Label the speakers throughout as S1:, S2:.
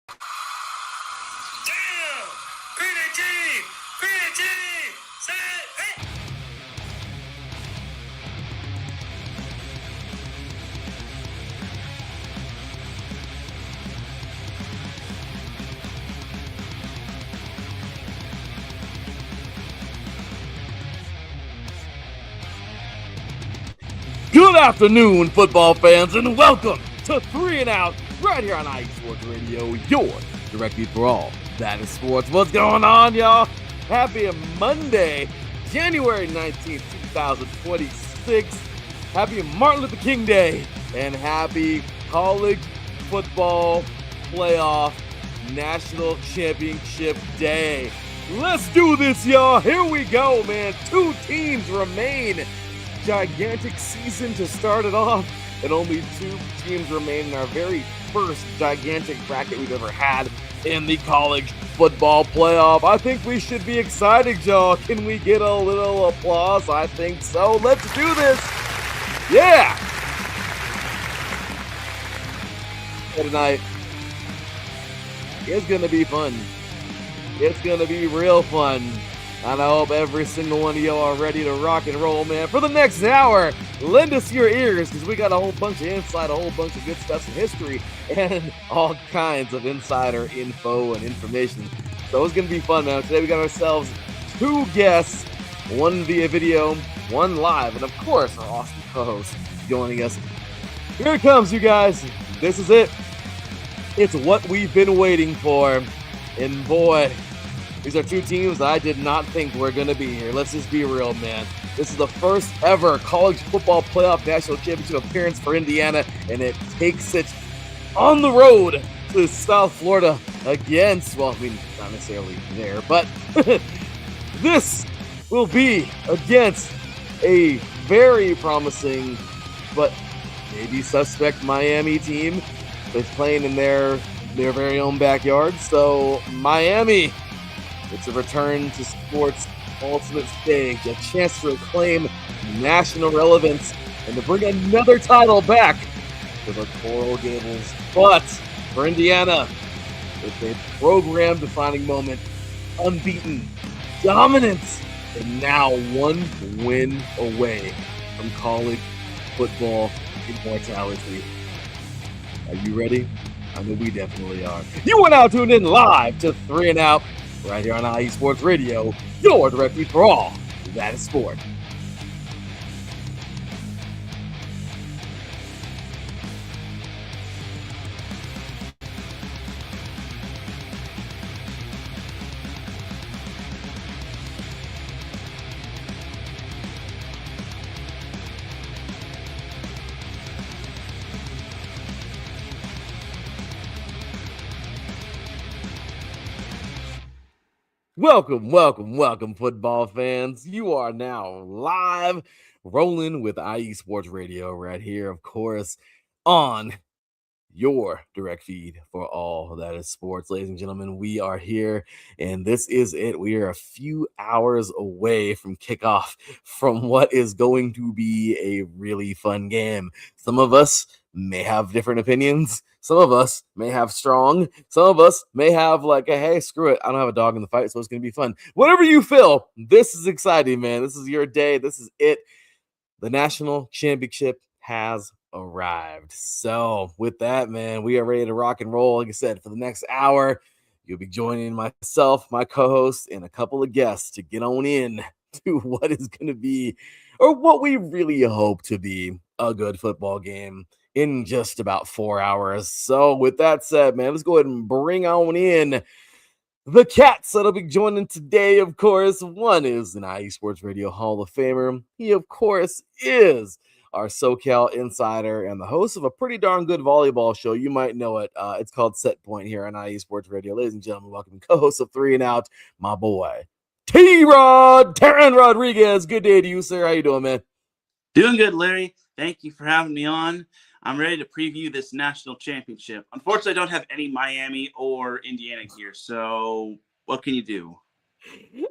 S1: Damn! BDG! BDG! Say hey!
S2: Good afternoon, football fans, and welcome to 3 and Out right here on IE Sports Radio, your directly for all that is sports. What's going on, y'all? Happy Monday, January 19th, 2026. Happy Martin Luther King Day, and happy College Football Playoff National Championship Day. Let's do this, y'all. Here we go, man. 2 teams remain. Gigantic season to start it off, and only 2 teams remain in our very first gigantic bracket we've ever had in the college football playoff. I think we should be excited, y'all. Can we get a little applause? I think so. Let's do this. Yeah. Tonight, it's going to be fun. It's going to be real fun. And I hope every single one of y'all are ready to rock and roll, man. For the next hour, lend us your ears, because we got a whole bunch of insight, a whole bunch of good stuff in history, and all kinds of insider info and information. So it's going to be fun, man. Today we got ourselves 2 guests, one via video, one live, and of course, our awesome co-host joining us. Here it comes, you guys. This is it. It's what we've been waiting for. And boy, these are 2 teams that I did not think were going to be here. Let's just be real, man. This is the first ever college football playoff national championship appearance for Indiana, and it takes it on the road to South Florida against, well, I mean, not necessarily there, but this will be against a very promising, but maybe suspect Miami team that's playing in their very own backyard. So Miami, it's a return to sports' ultimate stage, a chance to reclaim national relevance and to bring another title back to the Coral Gables. But for Indiana, it's a program-defining moment, unbeaten, dominant, and now 1 win away from college football immortality. Are you ready? I know we definitely are. You are now tuned in live to 3 and Out right here on IE Sports Radio, your directly for all that is sport. Welcome, football fans. You are now live, rolling with IE Sports Radio right here, of course, on your direct feed for all that is sports. Ladies and gentlemen, we are here, and this is it. We are a few hours away from kickoff from what is going to be a really fun game. Some of us may have different opinions. Some of us may have strong. Some of us may have like a, hey, screw it, I don't have a dog in the fight, so it's going to be fun. Whatever you feel, this is exciting, man. This is your day. This is it. The national championship has arrived. So with that, man, we are ready to rock and roll. Like I said, for the next hour, you'll be joining myself, my co-host, and a couple of guests to get on in to what is going to be, or what we really hope to be, a good football game in just about 4 hours. So with that said, man, let's go ahead and bring on in the cats that'll be joining today. Of course, one is an IE Sports Radio Hall of Famer. He, of course, is our SoCal insider and the host of a pretty darn good volleyball show. You might know it. It's called Set Point here on IE Sports Radio. Ladies and gentlemen, welcome co-host of 3 and Out, my boy, Teran Rodriguez. Good day to you, sir. How you doing, man?
S3: Doing good, Larry. Thank you for having me on. I'm ready to preview this national championship. Unfortunately, I don't have any Miami or Indiana here, so what can you do?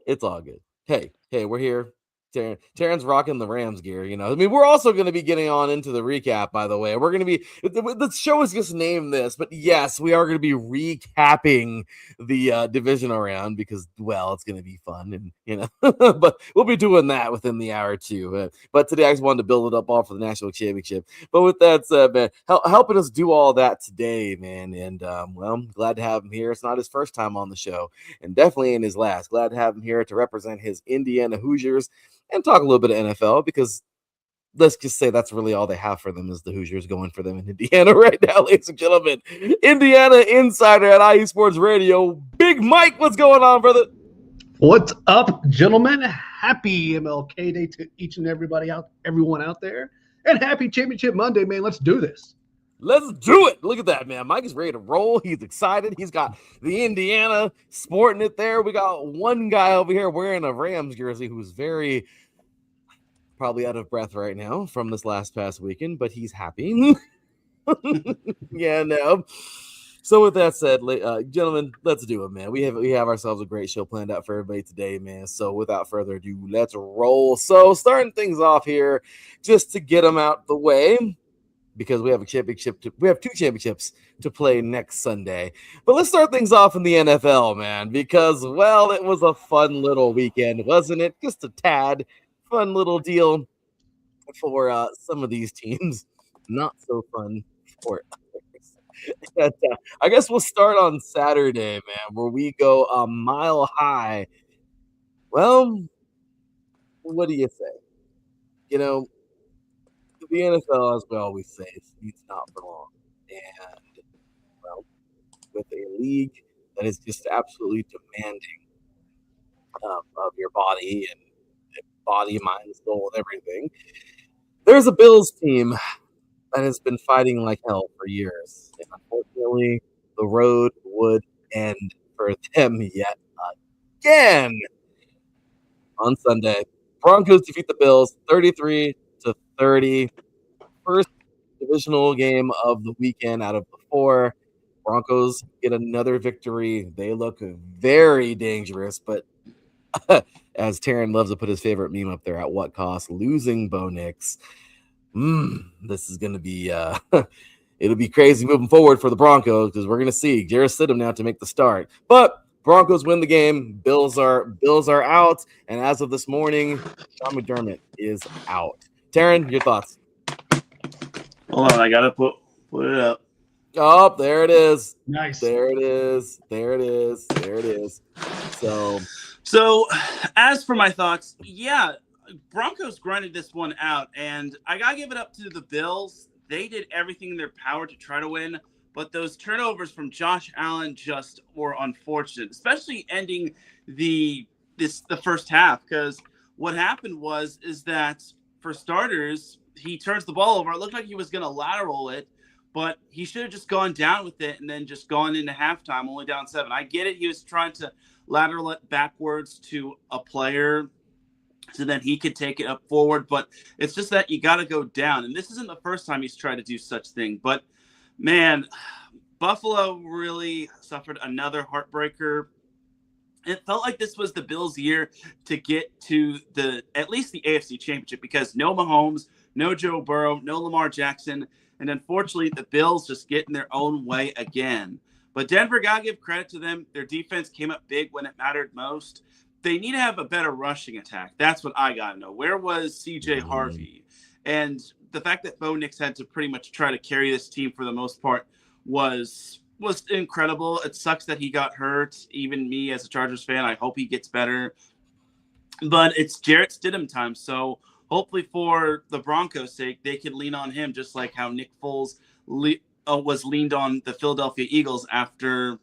S2: It's all good. Hey, we're here. Teran's rocking the Rams gear, you know. I mean, we're also going to be getting on into the recap, by the way. We're going to be, the show is just named this, but yes, we are going to be recapping the divisional round because, well, it's going to be fun, and you know, but we'll be doing that within the hour too. But today I just wanted to build it up all for the national championship. But with that said, man, helping us do all that today, man, and well, I'm glad to have him here. It's not his first time on the show, and definitely in his last. Glad to have him here to represent his Indiana Hoosiers and talk a little bit of NFL because let's just say that's really all they have for them is the Hoosiers going for them in Indiana right now, ladies and gentlemen. Indiana insider at IE Sports Radio, Big Mike, what's going on, brother?
S4: What's up, gentlemen? Happy MLK Day to each and everyone out there, and happy Championship Monday, man. Let's do this.
S2: Let's do it. Look at that, man. Mike is ready to roll. He's excited. He's got the Indiana sporting it there. We got one guy over here wearing a Rams jersey who's very probably out of breath right now from this past weekend, but he's happy. Yeah, no. So with that said, gentlemen, let's do it, man. We have ourselves a great show planned out for everybody today, man. So without further ado, let's roll. So starting things off here, just to get them out the way, because we have a championship. We have two championships to play next Sunday. But let's start things off in the NFL, man, because, well, it was a fun little weekend, wasn't it? Just a tad fun little deal for some of these teams. Not so fun for others. But, I guess we'll start on Saturday, man, where we go a mile high. Well, what do you say? You know, the NFL, as we always say, it's not for long. And, well, with a league that is just absolutely demanding of your body and body, mind, soul, and everything, there's a Bills team that has been fighting like hell for years. And unfortunately, the road would end for them yet again on Sunday. Broncos defeat the Bills 33-30. First divisional game of the weekend out of the four. Broncos get another victory. They look very dangerous, but as Teran loves to put his favorite meme up there, at what cost? Losing Bo Nix. This is going to be it'll be crazy moving forward for the Broncos because we're going to see Jarrett Stidham now to make the start. But Broncos win the game. Bills are out, and as of this morning, Sean McDermott is out. Teran, your thoughts?
S3: Hold on, I gotta put it up.
S2: Oh, there it is.
S4: Nice.
S2: There it is.
S3: So, as for my thoughts, yeah, Broncos grinded this one out, and I gotta give it up to the Bills. They did everything in their power to try to win, but those turnovers from Josh Allen just were unfortunate, especially ending the first half. Because what happened is that for starters, he turns the ball over. It looked like he was going to lateral it, but he should have just gone down with it and then just gone into halftime, only down 7. I get it. He was trying to lateral it backwards to a player so then he could take it up forward, but it's just that you got to go down. And this isn't the first time he's tried to do such thing, but man, Buffalo really suffered another heartbreaker. It felt like this was the Bills' year to get to at least the AFC Championship because no Mahomes, no Joe Burrow, no Lamar Jackson, and unfortunately the Bills just get in their own way again. But Denver, got to give credit to them. Their defense came up big when it mattered most. They need to have a better rushing attack. That's what I got to know. Where was C.J. Harvey? And the fact that Bo Nix had to pretty much try to carry this team for the most part was incredible. It sucks that he got hurt. Even me as a Chargers fan, I hope he gets better. But it's Jarrett Stidham time. So hopefully for the Broncos' sake, they can lean on him just like how Nick Foles was leaned on the Philadelphia Eagles after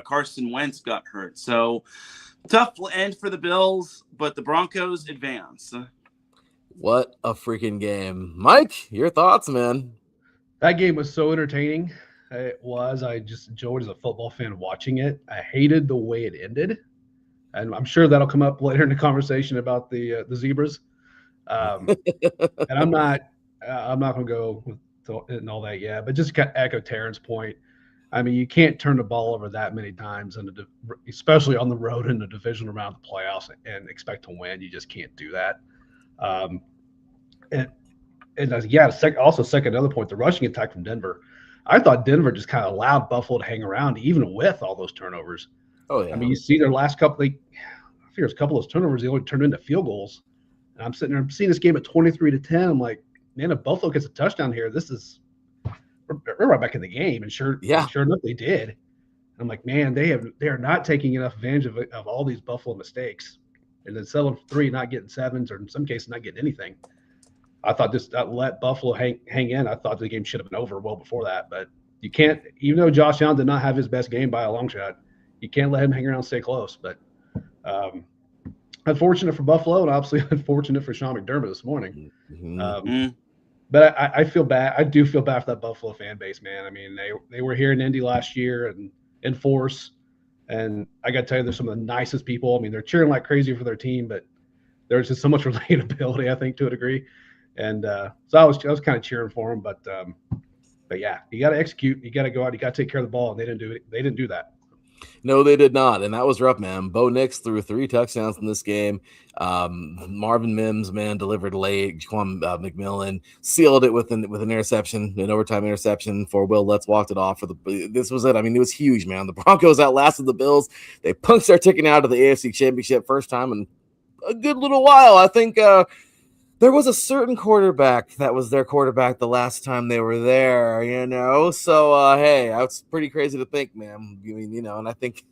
S3: Carson Wentz got hurt. So tough end for the Bills, but the Broncos advance.
S2: What a freaking game. Mike, your thoughts, man?
S4: That game was so entertaining. It was. I just enjoyed as a football fan watching it. I hated the way it ended. And I'm sure that'll come up later in the conversation about the zebras. And I'm not going to go with and all that yet. But just to echo Teran's point, I mean, you can't turn the ball over that many times, especially on the road in the divisional round of the playoffs, and expect to win. You just can't do that. Um, and also second another point, the rushing attack from Denver. I thought Denver just kind of allowed Buffalo to hang around, even with all those turnovers.
S2: Oh yeah.
S4: I mean, you see their last couple. I figure a couple of those turnovers they only turned into field goals. And I'm sitting there, I'm seeing this game at 23-10. I'm like, man, if Buffalo gets a touchdown here, we're right back in the game. And sure enough, they did. I'm like, man, they are not taking enough advantage of all these Buffalo mistakes. And then 7 for 3, not getting sevens, or in some cases not getting anything. I thought that let Buffalo hang in. I thought the game should have been over well before that. But you can't, even though Josh Allen did not have his best game by a long shot, you can't let him hang around and stay close. But unfortunate for Buffalo, and obviously unfortunate for Sean McDermott this morning. But I feel bad. I do feel bad for that Buffalo fan base, man. I mean, they were here in Indy last year and in force. And I got to tell you, they're some of the nicest people. I mean, they're cheering like crazy for their team, but there's just so much relatability, I think, to a degree. And so I was kind of cheering for them. But yeah, you got to execute. You got to go out. You got to take care of the ball. And they didn't do it. They didn't do that.
S2: No, they did not, and that was rough, man. Bo Nix threw 3 touchdowns in this game. Marvin Mims, man, delivered late. Jaquan McMillan sealed it with an interception, an overtime interception for Will Lutz, walked it off. This was it. I mean, it was huge, man. The Broncos outlasted the Bills. They punched their ticket out of the AFC Championship first time in a good little while. I think there was a certain quarterback that was their quarterback the last time they were there, you know? So, hey, that's pretty crazy to think, man. I mean, you know, and I think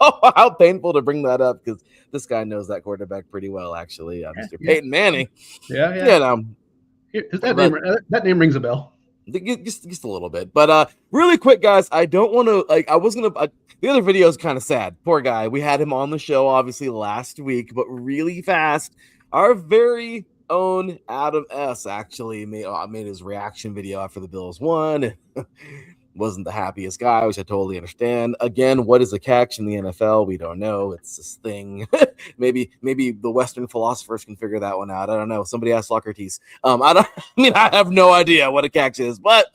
S2: how painful to bring that up because this guy knows that quarterback pretty well, actually. Mr. Peyton Manning.
S4: Yeah.
S2: You know,
S4: that name rings a bell.
S2: Just a little bit. But really quick, guys, I don't want to, the other video is kind of sad. Poor guy. We had him on the show, obviously, last week, but really fast. Our very own Adam S. actually made his reaction video after the Bills won. Wasn't the happiest guy, which I totally understand. Again, what is a catch in the NFL? We don't know. It's this thing. maybe the Western philosophers can figure that one out. I don't know. Somebody asked Socrates. I have no idea what a catch is. But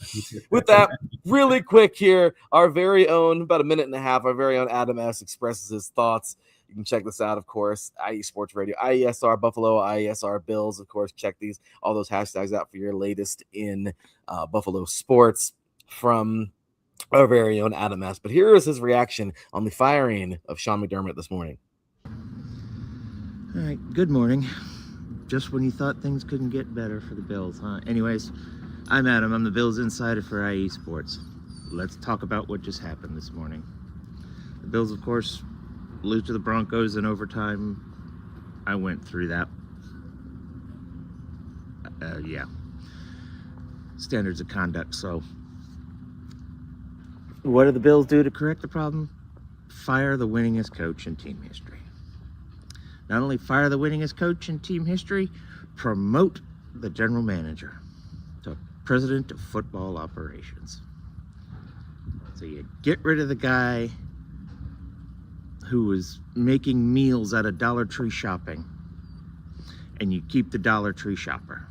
S2: with that, really quick here, our very own, about a minute and a half, our very own Adam S. expresses his thoughts. You can check this out, of course, IE Sports Radio, IESR Buffalo, IESR Bills, of course. Check all those hashtags out for your latest in Buffalo sports from our very own Adam S. But here is his reaction on the firing of Sean McDermott this morning.
S5: All right, good morning. Just when you thought things couldn't get better for the Bills, huh? Anyways, I'm Adam. I'm the Bills insider for IE Sports. Let's talk about what just happened this morning. The Bills, of course, lose to the Broncos in overtime. I went through that. Yeah. Standards of conduct. So what do the Bills do to correct the problem? Fire the winningest coach in team history. Not only fire the winningest coach in team history, promote the general manager to president of football operations. So you get rid of the guy who was making meals at a Dollar Tree shopping, and you keep the Dollar Tree shopper.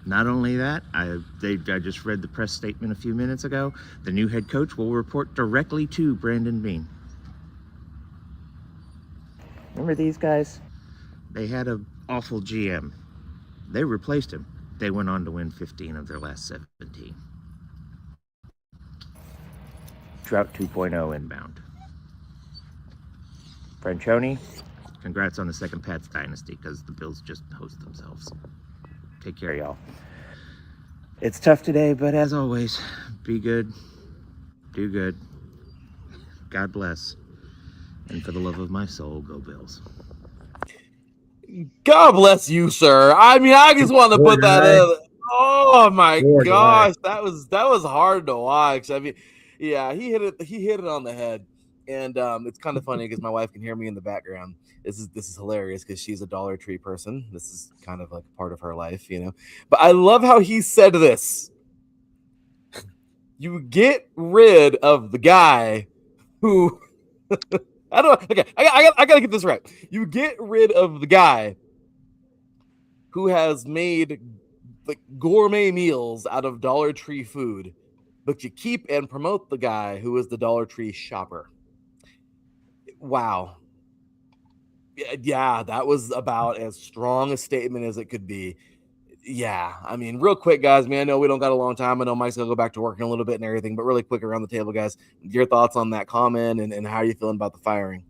S5: Not only that, I just read the press statement a few minutes ago. The new head coach will report directly to Brandon Beane. Remember these guys? They had an awful GM. They replaced him. They went on to win 15 of their last 17. Drought 2.0 inbound. Franchoni, congrats on the second Pats dynasty, because the Bills just host themselves. Take care, y'all. It's tough today, but as always, be good, do good, God bless, and for the love of my soul, go Bills.
S2: God bless you, sir. I mean, I just want to put that in. Oh my gosh, that was hard to watch. I mean, yeah, he hit it on the head. And it's kind of funny because my wife can hear me in the background. This is hilarious because she's a Dollar Tree person. This is kind of like part of her life, you know. But I love how he said this. You get rid of the guy who I gotta get this right. You get rid of the guy who has made like gourmet meals out of Dollar Tree food, but you keep and promote the guy who is the Dollar Tree shopper. Wow. Yeah, that was about as strong a statement as it could be. Yeah, I mean, real quick, guys. I know we don't got a long time. I know Mike's gonna go back to working a little bit and everything, but really quick around the table, guys. Your thoughts on that comment and how are you feeling about the firing?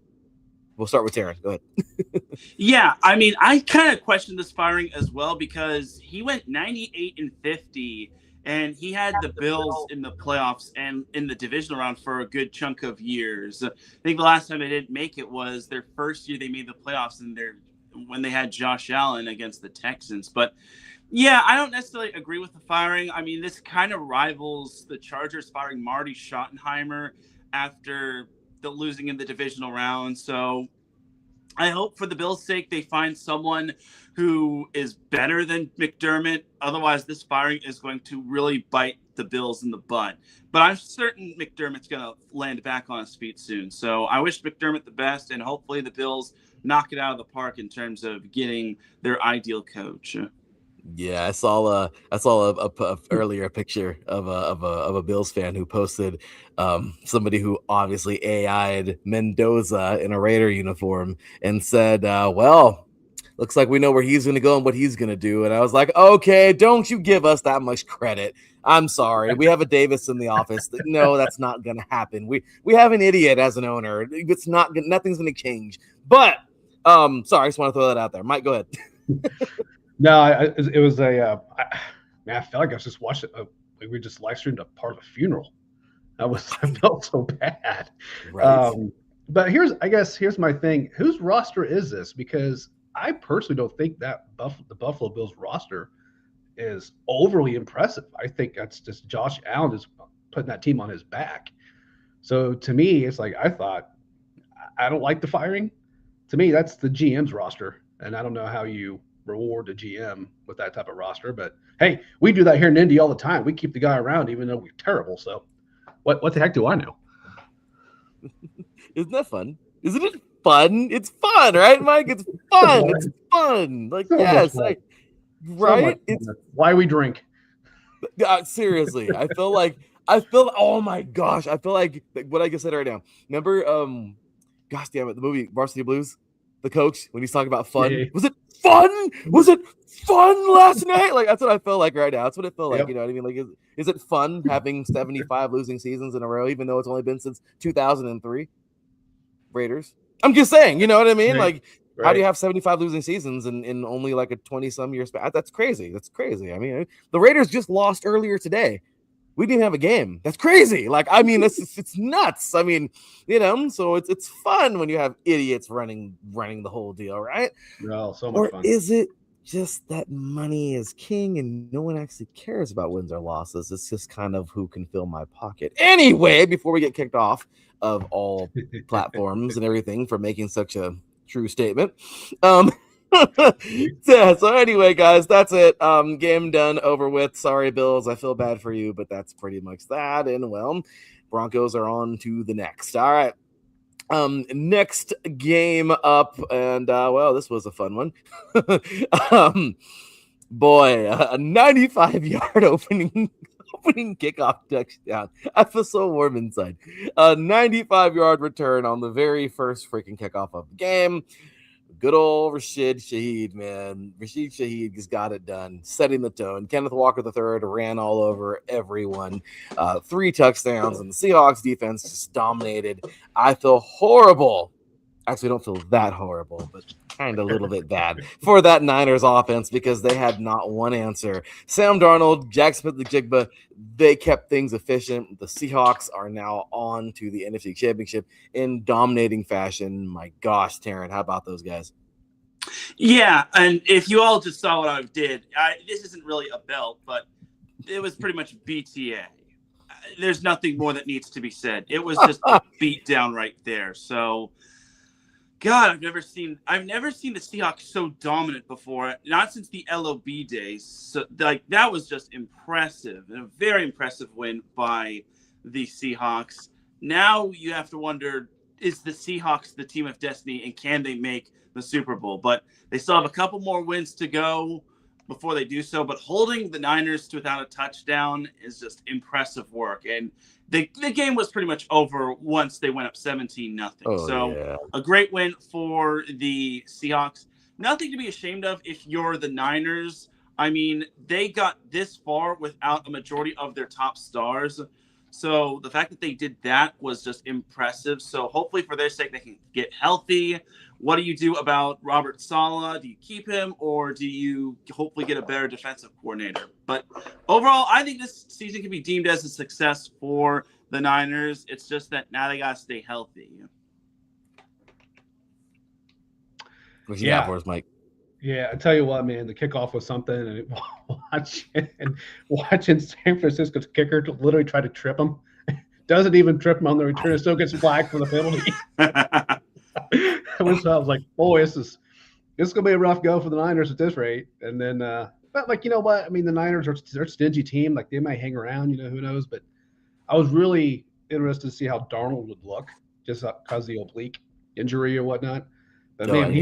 S2: We'll start with Teran. Go ahead.
S3: Yeah, I mean, I kind of questioned this firing as well because he went 98-50, and he had the Bills in the playoffs and in the divisional round for a good chunk of years. I think the last time they didn't make it was their first year they made the playoffs, and when they had Josh Allen against the Texans. But yeah, I don't necessarily agree with the firing. I mean, this kind of rivals the Chargers firing Marty Schottenheimer after the losing in the divisional round. So I hope for the Bills' sake they find someone who is better than McDermott. Otherwise, this firing is going to really bite the Bills in the butt. But I'm certain McDermott's going to land back on his feet soon. So I wish McDermott the best, and hopefully the Bills knock it out of the park in terms of getting their ideal coach.
S2: Yeah, I saw a earlier picture of a Bills fan who posted somebody who obviously AI'd Mendoza in a Raider uniform and said, well, looks like we know where he's going to go and what he's going to do. And I was like, okay, don't you give us that much credit. I'm sorry. We have a Davis in the office. No, that's not going to happen. We have an idiot as an owner. Nothing's going to change. But sorry, I just want to throw that out there. Mike, go ahead.
S4: No, it was man, I felt like I was just watching. We just live streamed a part of a funeral. I felt so bad.
S2: Right.
S4: But here's my thing. Whose roster is this? Because I personally don't think that the Buffalo Bills roster is overly impressive. I think that's just Josh Allen is putting that team on his back. So to me, it's like I don't like the firing. To me, that's the GM's roster, and I don't know how you reward a GM with that type of roster. But hey, we do that here in Indy all the time. We keep the guy around even though we're terrible. So what the heck do I know?
S2: Isn't that fun? Isn't it fun? It's fun, right, Mike? It's fun. It's fun. Like, so yes, right? It's
S4: why we drink.
S2: Seriously, oh my gosh, I feel like what I just said right now. Remember, gosh damn it, the movie Varsity Blues? The coach, when he's talking about fun. Yeah. Was it fun? Was it fun last night? Like, that's what I feel like right now. That's what it felt like. Yep. You know what I mean? Like, is it fun having 75 losing seasons in a row, even though it's only been since 2003? Raiders. I'm just saying, you know what I mean? Right. Like, how do you have 75 losing seasons in only like a 20-some year span? That's crazy. That's crazy. I mean, the Raiders just lost earlier today. We didn't have a game. That's crazy. Like, I mean, it's nuts. I mean, you know, so it's fun when you have idiots running the whole deal, right?
S4: No, so much fun.
S2: Or is it just that money is king and no one actually cares about wins or losses? It's just kind of who can fill my pocket. Anyway, before we get kicked off of all platforms and everything for making such a true statement, yeah, so anyway, guys, that's it. Game done, over with. Sorry, Bills, I feel bad for you, but that's pretty much that. And well, Broncos are on to the next. All right. Next game up, and well, this was a fun one. Boy, a 95-yard opening kickoff touchdown. I feel so warm inside. A 95-yard return on the very first freaking kickoff of the game. Good old Rashid Shaheed, man. Rashid Shaheed just got it done, setting the tone. Kenneth Walker III ran all over everyone. 3 touchdowns, and the Seahawks defense just dominated. I feel horrible. Actually, don't feel that horrible, but kind of a little bit bad for that Niners offense because they had not one answer. Sam Darnold, Jack Smith-Njigba, they kept things efficient. The Seahawks are now on to the NFC Championship in dominating fashion. My gosh, Teran, how about those guys?
S3: Yeah, and if you all just saw what I did, this isn't really a belt, but it was pretty much BTA. There's nothing more that needs to be said. It was just a beat down right there. So, God, I've never seen the Seahawks so dominant before. Not since the LOB days. So, like, that was just impressive, and a very impressive win by the Seahawks. Now you have to wonder, is the Seahawks the team of destiny, and can they make the Super Bowl? But they still have a couple more wins to go. before they do so. But holding the Niners to without a touchdown is just impressive work. And the game was pretty much over once they went up 17-0.
S2: Oh,
S3: So
S2: yeah.
S3: a great win for the Seahawks. Nothing to be ashamed of if you're the Niners. I mean, they got this far without a majority of their top stars. So the fact that they did that was just impressive. So hopefully for their sake, they can get healthy. What do you do about Robert Saleh? Do you keep him, or do you hopefully get a better defensive coordinator? But overall, I think this season can be deemed as a success for the Niners. It's just that now they got to stay healthy.
S2: What you got for us, Mike?
S4: Yeah, I tell you what, man, the kickoff was something, and watching San Francisco's kicker to literally try to trip him, doesn't even trip him on the return, still gets flagged for the penalty. I was like, boy, this is gonna be a rough go for the Niners at this rate. And then, but like, you know what? I mean, the Niners they're a stingy team. Like, they might hang around, who knows? But I was really interested to see how Darnold would look, just because of the oblique injury or whatnot. But man,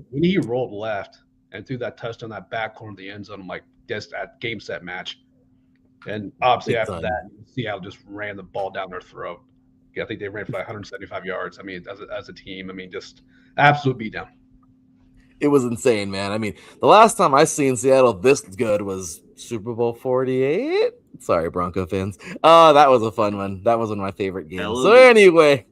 S4: when he rolled left and threw that touchdown, that back corner of the end zone, I'm like, just that game set match. And obviously after that, Seattle just ran the ball down their throat. I think they ran for like 175 yards. I mean, as a team, I mean, just absolute beatdown.
S2: It was insane, man. I mean, the last time I seen Seattle this good was Super Bowl 48. Sorry, Bronco fans. That was a fun one. That was one of my favorite games. So anyway,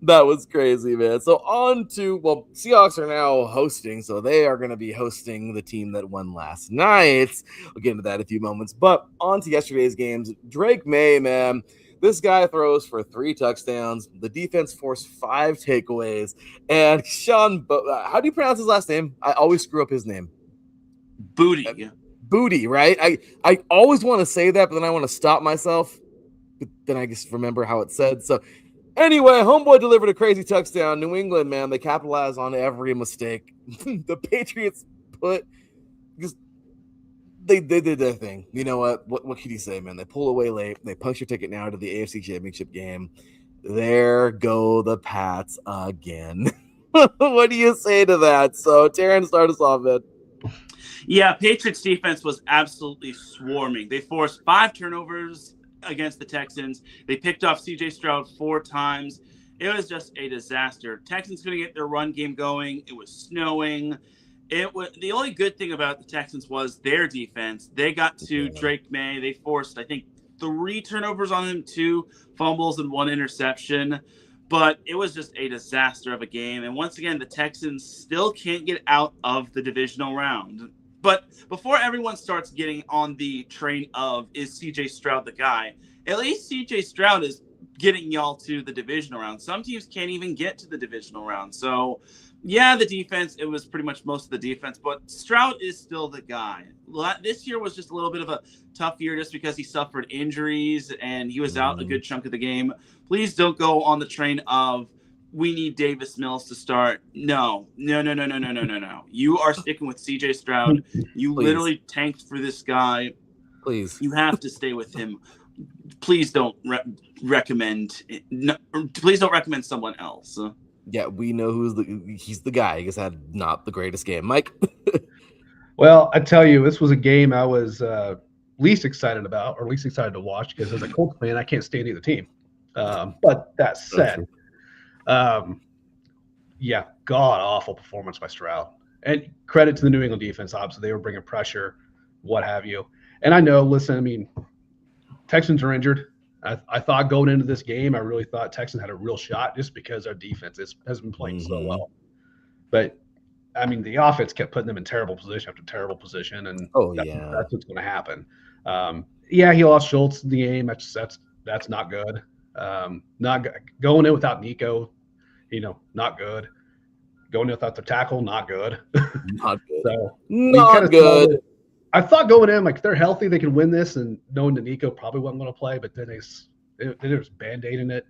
S2: that was crazy, man. So on to, Seahawks are now hosting, so they are going to be hosting the team that won last night. We'll get into that in a few moments. But on to yesterday's games. Drake May, man. This guy throws for 3 touchdowns. The defense forced 5 takeaways. And Sean, how do you pronounce his last name? I always screw up his name. Booty, right? I always want to say that, but then I want to stop myself. But then I just remember how it's said. So anyway, homeboy delivered a crazy touchdown. New England, man, they capitalized on every mistake. The Patriots They did their thing. You know what? What can you say, man? They pull away late. They punch your ticket now to the AFC Championship game. There go the Pats again. What do you say to that? So, Teran, start us off, man.
S3: Yeah, Patriots defense was absolutely swarming. They forced 5 turnovers against the Texans. They picked off C.J. Stroud 4 times. It was just a disaster. Texans couldn't get their run game going. It was snowing. The only good thing about the Texans was their defense. They got to Drake May. They forced, I think, 3 turnovers on him, 2 fumbles and 1 interception. But it was just a disaster of a game. And once again, the Texans still can't get out of the divisional round. But before everyone starts getting on the train of, is CJ Stroud the guy, at least CJ Stroud is getting y'all to the divisional round. Some teams can't even get to the divisional round. So, yeah, the defense, it was pretty much most of the defense, but Stroud is still the guy. This year was just a little bit of a tough year just because he suffered injuries and he was out a good chunk of the game. Please don't go on the train of, we need Davis Mills to start. No. You are sticking with CJ Stroud. You literally tanked for this guy.
S2: Please.
S3: You have to stay with him. Please don't recommend. Please don't recommend someone else.
S2: Yeah, we know he's the guy. He just had not the greatest game. Mike?
S4: Well, I tell you, this was a game I was least excited about, or least excited to watch, because as a Colts fan, I can't stand either team. But that said, yeah, god-awful performance by Stroud. And credit to the New England defense. Obviously, they were bringing pressure, what have you. And I know, listen, I mean, Texans are injured. I thought going into this game, I really thought Texans had a real shot just because our defense has been playing so well. But, I mean, the offense kept putting them in terrible position after terrible position, and that's what's going to happen. Yeah, he lost Schultz in the game. That's not good. Not good. Going in without Nico, not good. Going in without the tackle, not good.
S2: Not good.
S4: So
S2: not good.
S4: I thought going in, like, if they're healthy, they can win this, and knowing that Nico probably wasn't going to play, but then they was Band-Aiding it.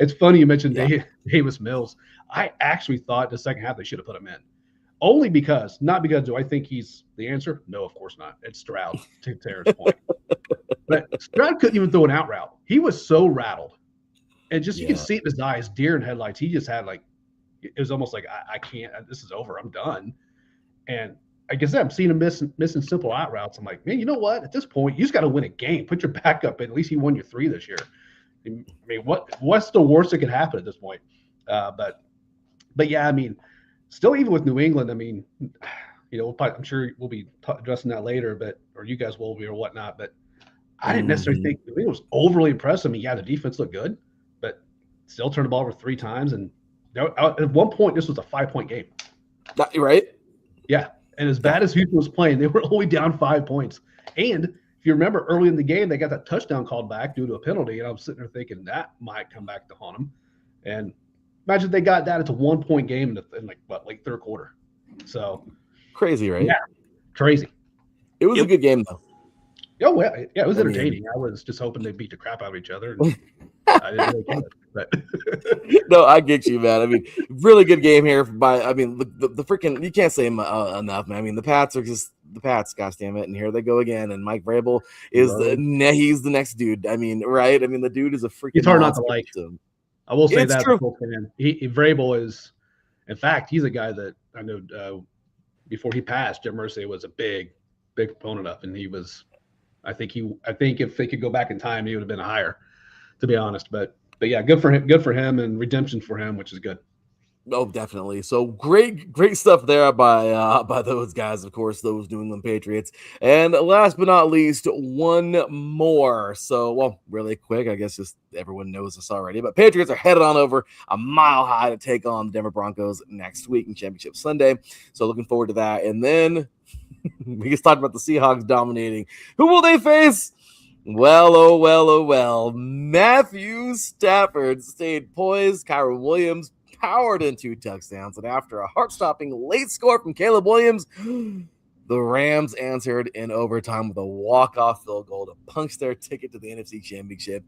S4: It's funny you mentioned Davis Mills. I actually thought in the second half they should have put him in. Not because do I think he's the answer? No, of course not. It's Stroud, to Tara's point. But Stroud couldn't even throw an out route. He was so rattled. And just you can see it in his eyes, deer in headlights. He just had, like, it was almost like, I can't, this is over. I'm done. And like I said, I'm seeing him missing simple out routes. I'm like, man, you know what? At this point, you just got to win a game. Put your backup in. At least he won your 3 this year. I mean, what's the worst that could happen at this point? But yeah, I mean, still even with New England, I mean, I'm sure we'll be addressing that later, or you guys will be or whatnot. But I didn't necessarily think New England was overly impressive. I mean, yeah, the defense looked good, but still turned the ball over 3 times. And at one point, this was a 5-point game.
S2: Right?
S4: Yeah. And as bad as Houston was playing, they were only down 5 points. And if you remember early in the game, they got that touchdown called back due to a penalty. And I was sitting there thinking that might come back to haunt them. And imagine they got that. It's a 1-point game in late third quarter. So
S2: crazy, right?
S4: Yeah, crazy.
S2: It was a good game, though.
S4: Oh, well, yeah, it was entertaining. I was just hoping they beat the crap out of each other. And I didn't really care. But
S2: no, I get you, man. I mean, really good game here. The freaking, you can't say enough, man. I mean, the Pats are just the Pats, gosh damn it. And here they go again. And Mike Vrabel is he's the next dude. I mean, right? I mean, the dude is a freaking.
S4: It's hard not to like him. I will say that. Vrabel is, in fact, he's a guy that I know before he passed, Jim Irsay was a big proponent of, and he was. I think if they could go back in time, he would have been higher, to be honest. But yeah, good for him, and redemption for him, which is good.
S2: Oh, definitely. So great stuff there by those guys, of course, those New England Patriots. And last but not least, one more. So, well, really quick, I guess just everyone knows this already, but Patriots are headed on over a mile high to take on the Denver Broncos next week in Championship Sunday. So looking forward to that. And then we just talked about the Seahawks dominating. Who will they face? Well, oh well. Matthew Stafford stayed poised. Kyron Williams powered in 2 touchdowns. And after a heart-stopping late score from Caleb Williams, the Rams answered in overtime with a walk-off field goal to punch their ticket to the NFC Championship.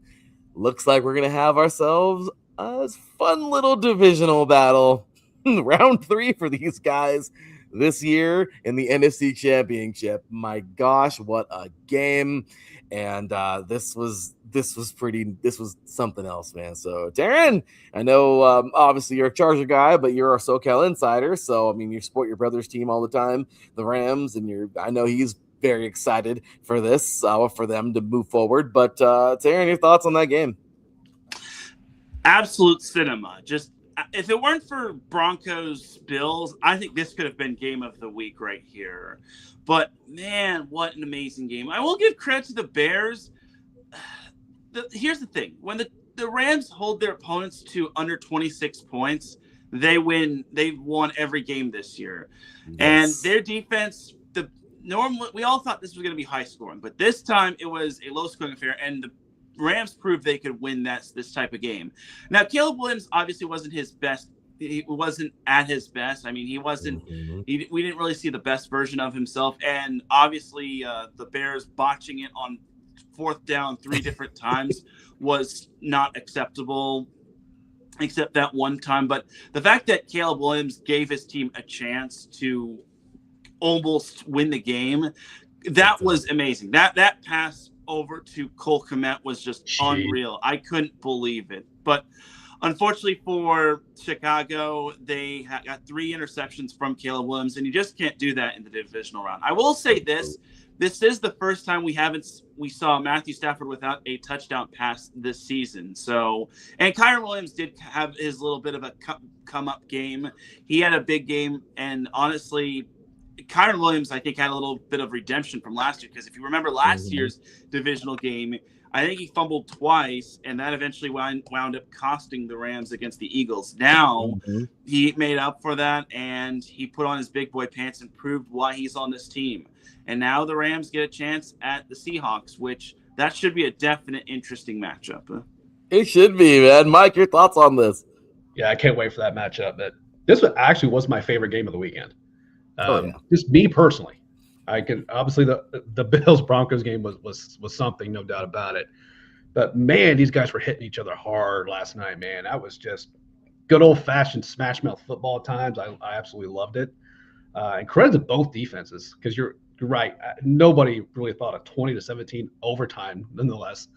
S2: Looks like we're going to have ourselves a fun little divisional battle. Round 3 for these guys this year in the NFC Championship. My gosh, what a game. And this was something else, man. So Teran, I know obviously you're a Charger guy, but you're a SoCal insider. So I mean, you support your brother's team all the time, the Rams, and I know he's very excited for this, for them to move forward. But Teran, your thoughts on that game?
S3: Absolute cinema. Just if it weren't for Broncos Bills, I think this could have been game of the week right here. But man, what an amazing game. I will give credit to the Bears. Here's the thing. When the Rams hold their opponents to under 26 points, they win. They've won every game this year. Yes. And their defense, normally we all thought this was going to be high scoring, but this time it was a low scoring affair, and the Rams proved they could win this type of game. Now, Caleb Williams obviously wasn't his best. He wasn't at his best. I mean, he wasn't. We didn't really see the best version of himself, and obviously, the Bears botching it on 4th down 3 different times was not acceptable, except that one time. But the fact that Caleb Williams gave his team a chance to almost win the game, that was amazing. That pass over to Cole Kmet was just unreal. I couldn't believe it. But unfortunately for Chicago, they got 3 interceptions from Caleb Williams, and you just can't do that in the divisional round. I will say this. This is the first time we saw Matthew Stafford without a touchdown pass this season. So, and Kyron Williams did have his little bit of a come up game. He had a big game, and honestly, Kyron Williams, I think, had a little bit of redemption from last year, because if you remember last year's divisional game, I think he fumbled twice, and that eventually wound up costing the Rams against the Eagles. Now, he made up for that, and he put on his big boy pants and proved why he's on this team. And now the Rams get a chance at the Seahawks, which that should be a definite interesting matchup.
S2: It should be, man. Mike, your thoughts on this?
S4: Yeah, I can't wait for that matchup. But this was my favorite game of the weekend. Just me personally. I can obviously the Bills Broncos game was something, no doubt about it. But man, these guys were hitting each other hard last night, man. That was just good old fashioned smash mouth football at times. I absolutely loved it. And credit to both defenses, because you're right. Nobody really thought a 20-17 overtime, nonetheless,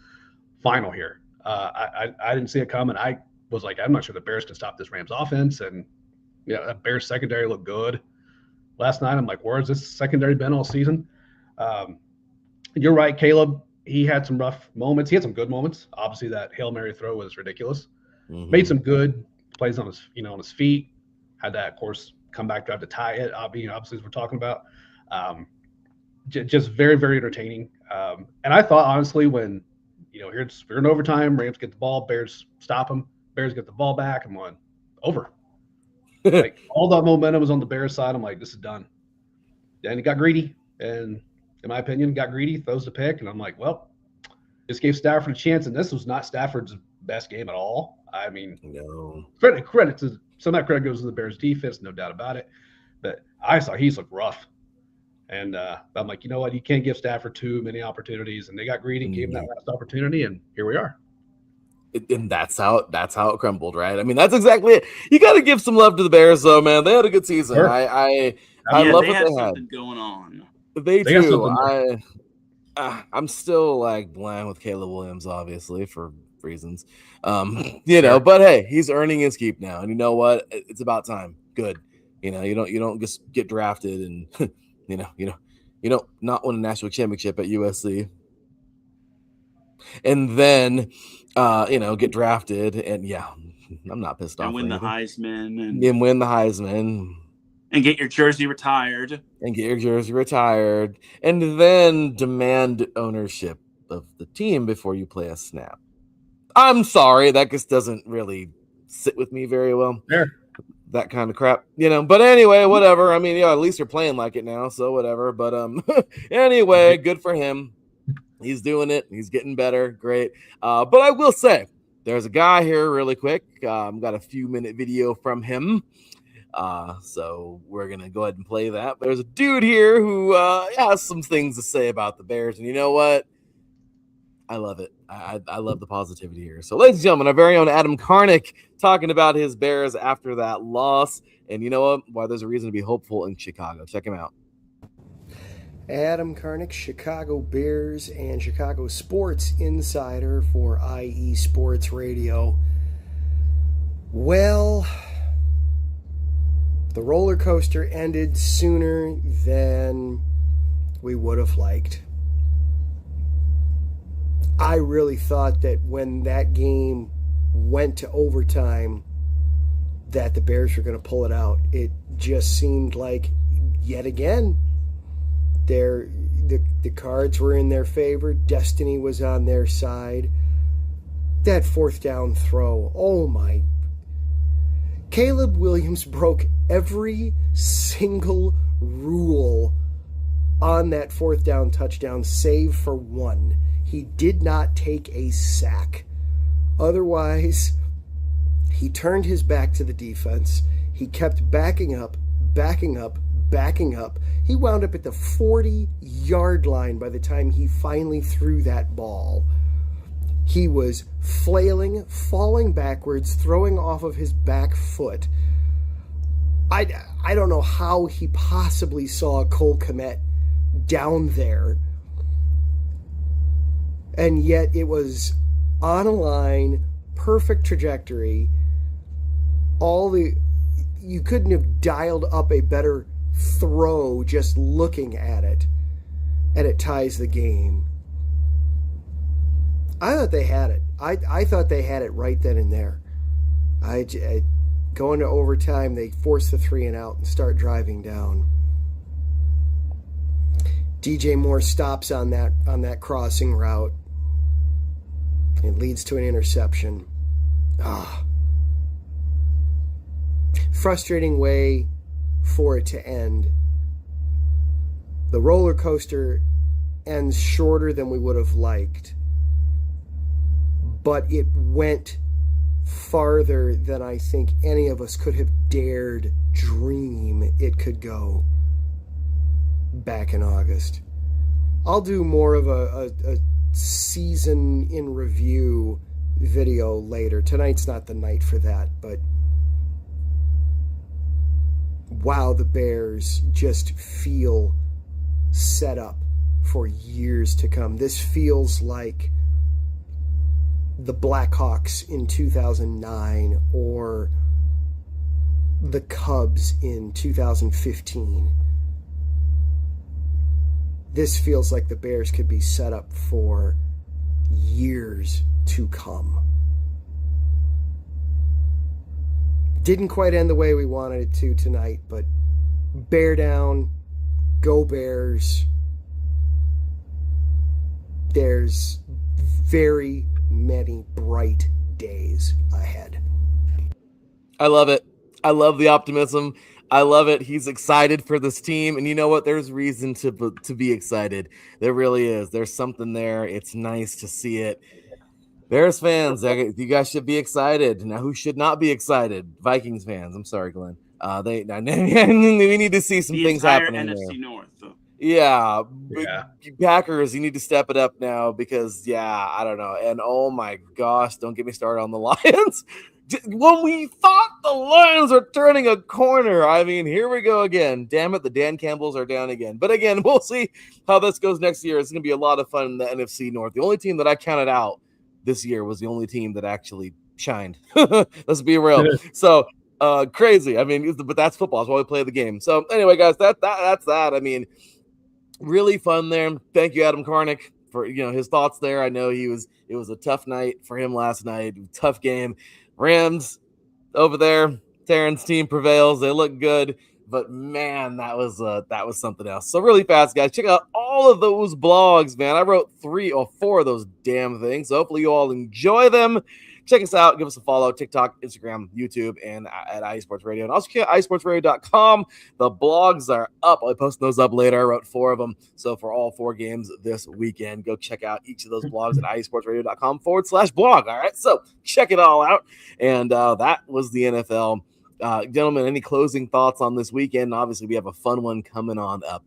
S4: final here. I didn't see it coming. I was like, I'm not sure the Bears can stop this Rams offense, and that Bears secondary looked good. last night. I'm like, where has this secondary been all season? You're right, Caleb. He had some rough moments. He had some good moments. Obviously, that Hail Mary throw was ridiculous.
S2: Mhm.
S4: Made some good plays on his feet. Had that, of course, comeback drive to tie it. Obviously, as we're talking about, just very, very entertaining. And I thought, honestly, when we're in overtime, Rams get the ball, Bears stop them, Bears get the ball back, I'm going over. Like all that momentum was on the Bears side. I'm like, this is done. And he got greedy, and in my opinion, got greedy, throws the pick, and I'm like, well, this gave Stafford a chance, and this was not Stafford's best game at all. I mean,
S2: No.
S4: credit to some of that credit goes to the Bears defense, no doubt about it. But I saw he's looked rough. And I'm like, you know what? You can't give Stafford too many opportunities, and they got greedy, gave him that last opportunity, and here we are.
S2: And that's how it crumbled, right? I mean, that's exactly it. You got to give some love to the Bears, though, man. They had a good season.
S4: Sure.
S2: I love
S3: they
S2: what
S3: had
S2: they had.
S3: something going on.
S2: They
S4: got
S2: do.
S4: something
S2: I'm still like blind with Caleb Williams, obviously, for reasons. But hey, he's earning his keep now, and you know what? It's about time. Good. You don't just get drafted and you don't not win a national championship at USC, and then get drafted, and I'm not pissed off.
S3: And win the Heisman
S2: and win the Heisman.
S3: And get your jersey retired.
S2: And then demand ownership of the team before you play a snap. I'm sorry, that just doesn't really sit with me very well.
S4: Sure.
S2: That kind of crap, But anyway, whatever. I mean, at least you're playing like it now, so whatever. But anyway, good for him. He's doing it. He's getting better. Great. But I will say, there's a guy here really quick. Got a few-minute video from him. So we're going to go ahead and play that. There's a dude here who has some things to say about the Bears. And you know what? I love it. I love the positivity here. So ladies and gentlemen, our very own Adam Karnick talking about his Bears after that loss. And you know what? Why there's a reason to be hopeful in Chicago. Check him out.
S6: Adam Karnick, Chicago Bears and Chicago Sports Insider for IE Sports Radio. Well, the roller coaster ended sooner than we would have liked. I really thought that when that game went to overtime that the Bears were going to pull it out. It just seemed like, yet again, the cards were in their favor. Destiny was on their side. That fourth down throw, oh my. Caleb Williams broke every single rule on that fourth down touchdown, save for one. He did not take a sack. Otherwise, he turned his back to the defense. He kept backing up. He wound up at the 40-yard line by the time he finally threw that ball. He was flailing, falling backwards, throwing off of his back foot. I don't know how he possibly saw Cole Kmet down there. And yet it was on a line, perfect trajectory. You couldn't have dialed up a better throw just looking at it. And it ties the game. I thought they had it. I thought they had it right then and there. Going to overtime, they force the 3 and out and start driving down. DJ Moore stops on that crossing route. It leads to an interception. Frustrating way for it to end. The roller coaster ends shorter than we would have liked. But it went farther than I think any of us could have dared dream it could go back in August. I'll do more of a season in review video later. Tonight's not the night for that, but wow, the Bears just feel set up for years to come. This feels like the Blackhawks in 2009 or the Cubs in 2015. this feels like the Bears could be set up for years to come. Didn't quite end the way we wanted it to tonight, but bear down, go Bears. There's very many bright days ahead.
S2: I love it. I love the optimism. I love it. He's excited for this team. And you know what? There's reason to be excited. There really is. There's something there. It's nice to see it. Bears fans, you guys should be excited. Now, who should not be excited? Vikings fans. I'm sorry, Glenn. We need to see some things happening
S3: NFC
S2: there.
S3: North.
S2: Yeah. Packers, you need to step it up now because, I don't know. And oh my gosh, don't get me started on the Lions. When we thought the Lions are turning a corner, I mean, here we go again. Damn it, the Dan Campbells are down again. But again, we'll see how this goes next year. It's going to be a lot of fun in the NFC North. The only team that I counted out this year was the only team that actually shined. Let's be real. So crazy. I mean, but that's football. That's why we play the game. So anyway, guys, that's that. I mean, really fun there. Thank you, Adam Karnick, for his thoughts there. I know it was a tough night for him last night. Tough game. Rams over there. Teran's team prevails. They look good. But man, that was something else. So really fast, guys, check out all of those blogs, man. I wrote 3 or 4 of those damn things. So hopefully you all enjoy them. Check us out. Give us a follow. TikTok, Instagram, YouTube, and at iSports Radio. And also check out iSportsRadio.com. The blogs are up. I'll post those up later. I wrote 4 of them. So for all 4 games this weekend, go check out each of those blogs at iSportsRadio.com/blog. All right. So check it all out. And that was the NFL. Gentlemen, any closing thoughts on this weekend? Obviously, we have a fun one coming on up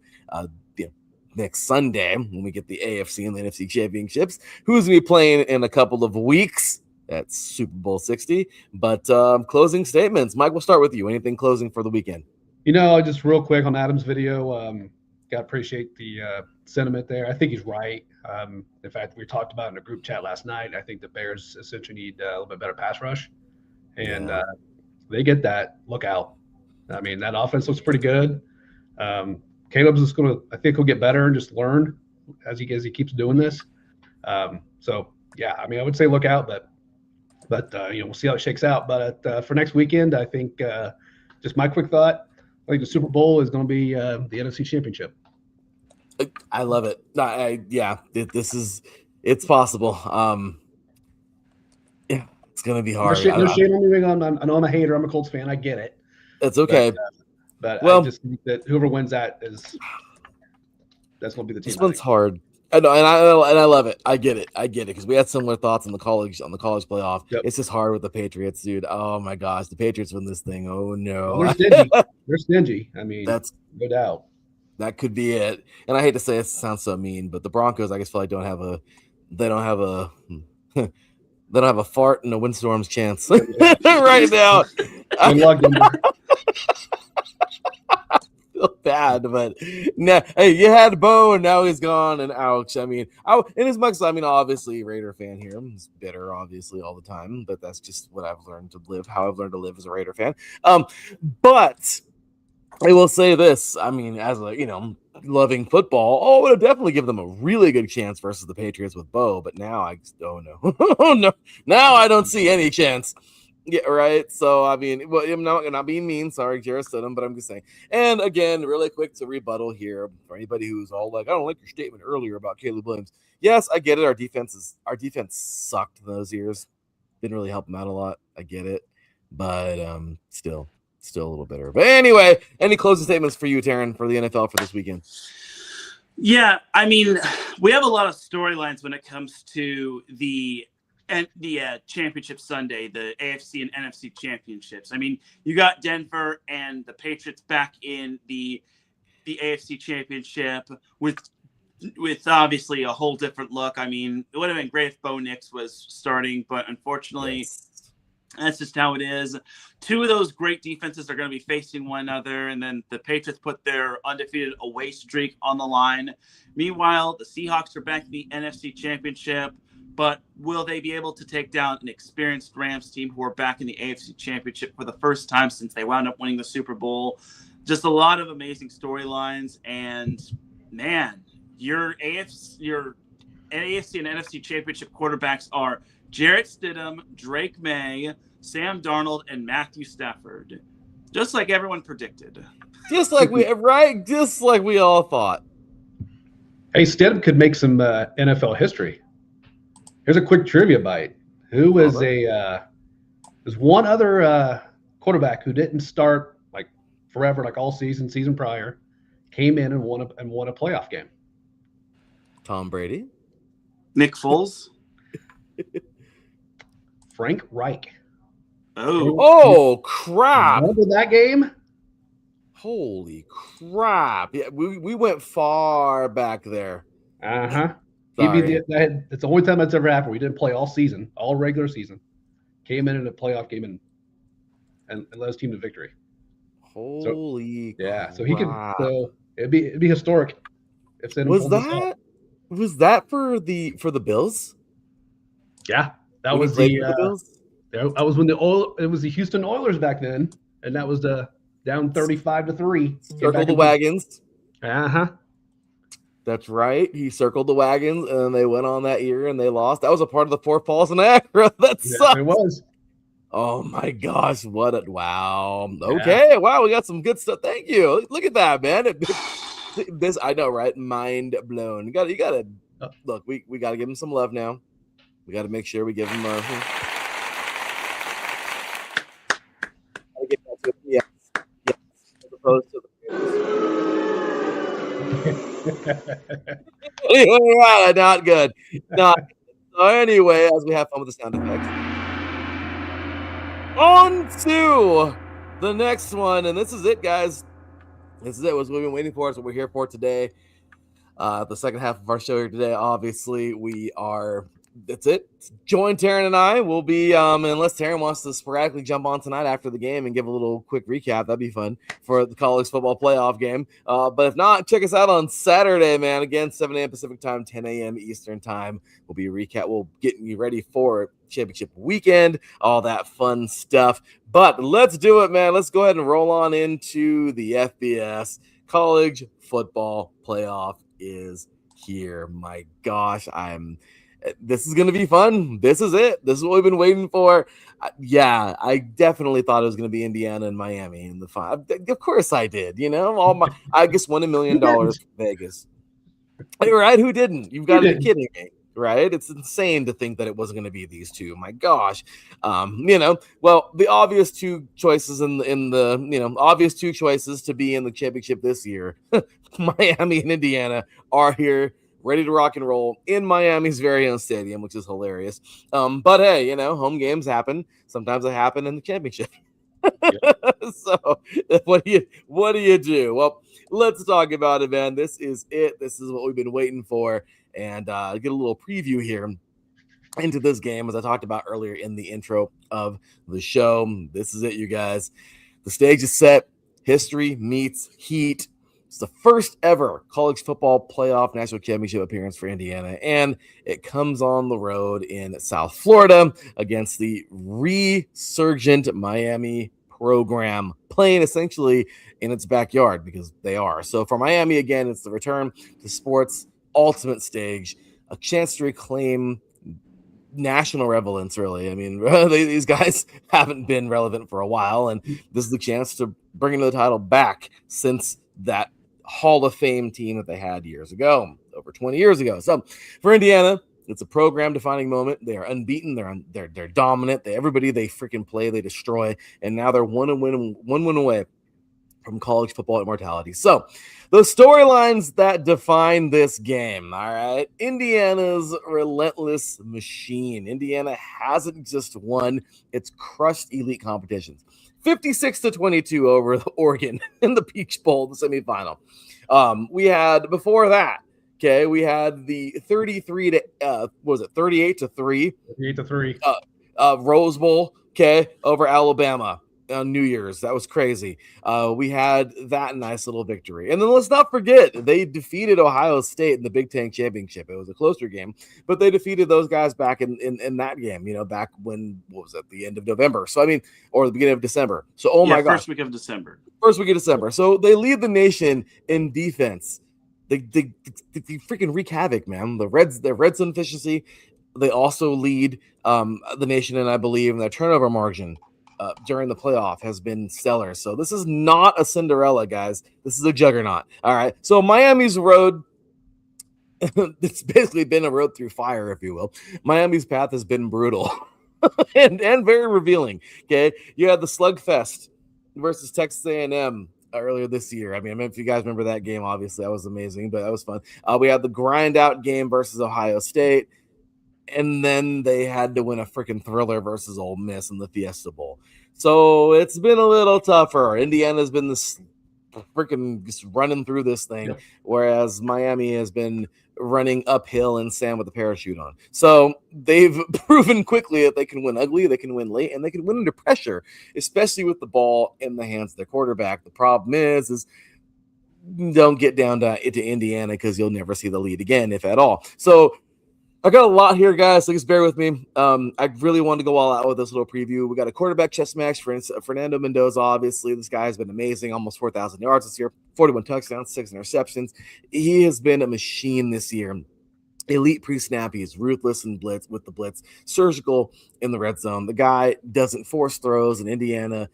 S2: next Sunday when we get the AFC and the NFC championships. Who's going to be playing in a couple of weeks? That's Super Bowl 60. But closing statements. Mike, we'll start with you. Anything closing for the weekend?
S4: Just real quick on Adam's video, got to appreciate the sentiment there. I think he's right. In fact, we talked about it in a group chat last night. I think the Bears essentially need a little bit better pass rush. And they get that. Look out. I mean, that offense looks pretty good. Caleb's just going to, I think he'll get better and just learn as he keeps doing this. So, I mean, I would say look out, but we'll see how it shakes out. But for next weekend, I think just my quick thought, I think the Super Bowl is going to be the NFC Championship.
S2: I love it. It's possible. It's going to be hard.
S4: No shame on me. I know I'm a hater. I'm a Colts fan. I get it.
S2: It's okay.
S4: But I just think that whoever wins that's going to be the team.
S2: This one's hard. I know, and I love it. I get it because we had similar thoughts on the college playoff. Yep. It's just hard with the Patriots, dude. Oh my gosh, the Patriots win this thing. Oh no,
S4: well, they're stingy. They're stingy. I mean, that's no doubt.
S2: That could be it. And I hate to say it sounds so mean, but the Broncos, I guess, feel like they don't have a fart in a windstorm's chance right now. Feel bad, but hey, you had Bo and now he's gone, and ouch. I mean, obviously Raider fan here. I'm bitter, obviously, all the time, but that's just what I've learned to live, how I've learned to live as a Raider fan. But I will say this, I mean, as a, loving football, I would definitely give them a really good chance versus the Patriots with Bo, but now I just, oh no, now I don't see any chance. Yeah, right. So, I mean, I'm not being mean. Sorry, Jarrett Stidham, but I'm just saying. And again, really quick to rebuttal here for anybody who's all like, I don't like your statement earlier about Caleb Williams. Yes, I get it. Our defense sucked in those years. Didn't really help them out a lot. I get it. But still a little bitter. But anyway, any closing statements for you, Teran, for the NFL for this weekend?
S3: Yeah, I mean, we have a lot of storylines when it comes to the championship Sunday, the AFC and NFC championships. I mean, you got Denver and the Patriots back in the AFC championship with obviously a whole different look. I mean, it would have been great if Bo Nix was starting, but unfortunately, that's just how it is. 2 of those great defenses are going to be facing one another, and then the Patriots put their undefeated away streak on the line. Meanwhile, the Seahawks are back in the NFC championship. But will they be able to take down an experienced Rams team who are back in the AFC Championship for the first time since they wound up winning the Super Bowl? Just a lot of amazing storylines. And, man, your AFC and NFC championship quarterbacks are Jarrett Stidham, Drake May, Sam Darnold, and Matthew Stafford. Just like everyone predicted.
S2: Just like we all thought.
S4: Hey, Stidham could make some NFL history. Here's a quick trivia bite. Who was there's one other quarterback who didn't start like forever, like all season prior, came in and won a playoff game.
S2: Tom Brady.
S3: Nick Foles.
S4: Frank Reich.
S2: Oh crap!
S4: Remember that game?
S2: Holy crap! Yeah, we went far back there.
S4: It's the only time that's ever happened. We didn't play all season, all regular season. Came in a playoff game and led his team to victory.
S2: Holy crap.
S4: So he could. So it'd be historic. If
S2: was that for the Bills?
S4: Yeah, that was the Bills. That was when it was the Houston Oilers back then, and that was the down 35-3.
S2: Circle the wagons.
S4: That's
S2: right. He circled the wagons, and they went on that year, and they lost. That was a part of the Four Falls in Niagara. That sucks.
S4: It was.
S2: Oh my gosh! Wow. Okay. Yeah. Wow. We got some good stuff. Thank you. Look at that, man. This I know, right? Mind blown. You gotta look. We gotta give him some love now. We gotta make sure we give him love. Yes. As opposed to the not good. Not so anyway, as we have fun with the sound effects. On to the next one, and this is it, guys. This is it. What we've been waiting for. It's what we're here for today. The second half of our show here today. Obviously, that's it. Join Teran and I. We'll be, unless Teran wants to sporadically jump on tonight after the game and give a little quick recap, that'd be fun for the college football playoff game. But if not, check us out on Saturday, man. Again, 7 a.m. Pacific time, 10 a.m. Eastern time. We'll get you ready for championship weekend, all that fun stuff. But let's do it, man. Let's go ahead and roll on into the FBS. College football playoff is here. My gosh, this is going to be fun. This is it. This is what we've been waiting for. I definitely thought it was going to be Indiana and Miami in the final. Of course I did. I just won $1 million from Vegas. Right? Who didn't? You've got to be kidding me. Right? It's insane to think that it wasn't going to be these two. My gosh. Well, the obvious two choices obvious two choices to be in the championship this year, Miami and Indiana, are here, ready to rock and roll in Miami's very own stadium, which is hilarious. But hey, home games happen. Sometimes they happen in the championship. So what do you do? Well, let's talk about it, man. This is it. This is what we've been waiting for. And get a little preview here into this game, as I talked about earlier in the intro of the show. This is it, you guys. The stage is set. History meets heat. It's the first ever college football playoff national championship appearance for Indiana, and it comes on the road in South Florida against the resurgent Miami program, playing essentially in its backyard, because they are. So for Miami, again, it's the return to sports ultimate stage, a chance to reclaim national relevance, really. I mean, these guys haven't been relevant for a while, and this is the chance to bring the title back since that Hall of Fame team that they had years ago, over 20 years ago. So for Indiana, it's a program-defining moment. They are unbeaten. They're dominant. Everybody they freaking play, they destroy, and now they're one win away from college football immortality. So the storylines that define this game, all right? Indiana's relentless machine. Indiana hasn't just won, it's crushed elite competitions. 56-22 over Oregon in the Peach Bowl, the semifinal. We had before that, okay, we had the 38-3 Rose Bowl, okay, over Alabama on New Year's. That was crazy. We had that nice little victory. And then let's not forget, they defeated Ohio State in the Big Ten Championship. It was a closer game, but they defeated those guys back in that game, back when, what was it, the end of November. So, or the beginning of December. So, my gosh.
S3: First week of December.
S2: So they lead the nation in defense. They freaking wreak havoc, man. Their red zone efficiency. They also lead the nation, and I believe their turnover margin during the playoff has been stellar. So this is not a Cinderella, guys. This is a juggernaut. All right. So Miami's road, it's basically been a road through fire, if you will. Miami's path has been brutal and very revealing. Okay. You had the slugfest versus Texas A&M earlier this year. I mean, if you guys remember that game, obviously that was amazing, but that was fun. We had the grind out game versus Ohio State. And then they had to win a freaking thriller versus Ole Miss in the Fiesta Bowl. So it's been a little tougher. Indiana's been this freaking just running through this thing, whereas Miami has been running uphill and sand with a parachute on. So they've proven quickly that they can win ugly, they can win late, and they can win under pressure, especially with the ball in the hands of their quarterback. The problem is don't get down to Indiana because you'll never see the lead again, if at all. So I got a lot here, guys, so just bear with me. I really wanted to go all out with this little preview. We got a quarterback chess match for Fernando Mendoza, obviously. This guy has been amazing, almost 4,000 yards this year, 41 touchdowns, 6 interceptions. He has been a machine this year. Elite pre-snap. He's ruthless in blitz with the blitz, surgical in the red zone. The guy doesn't force throws. In Indiana,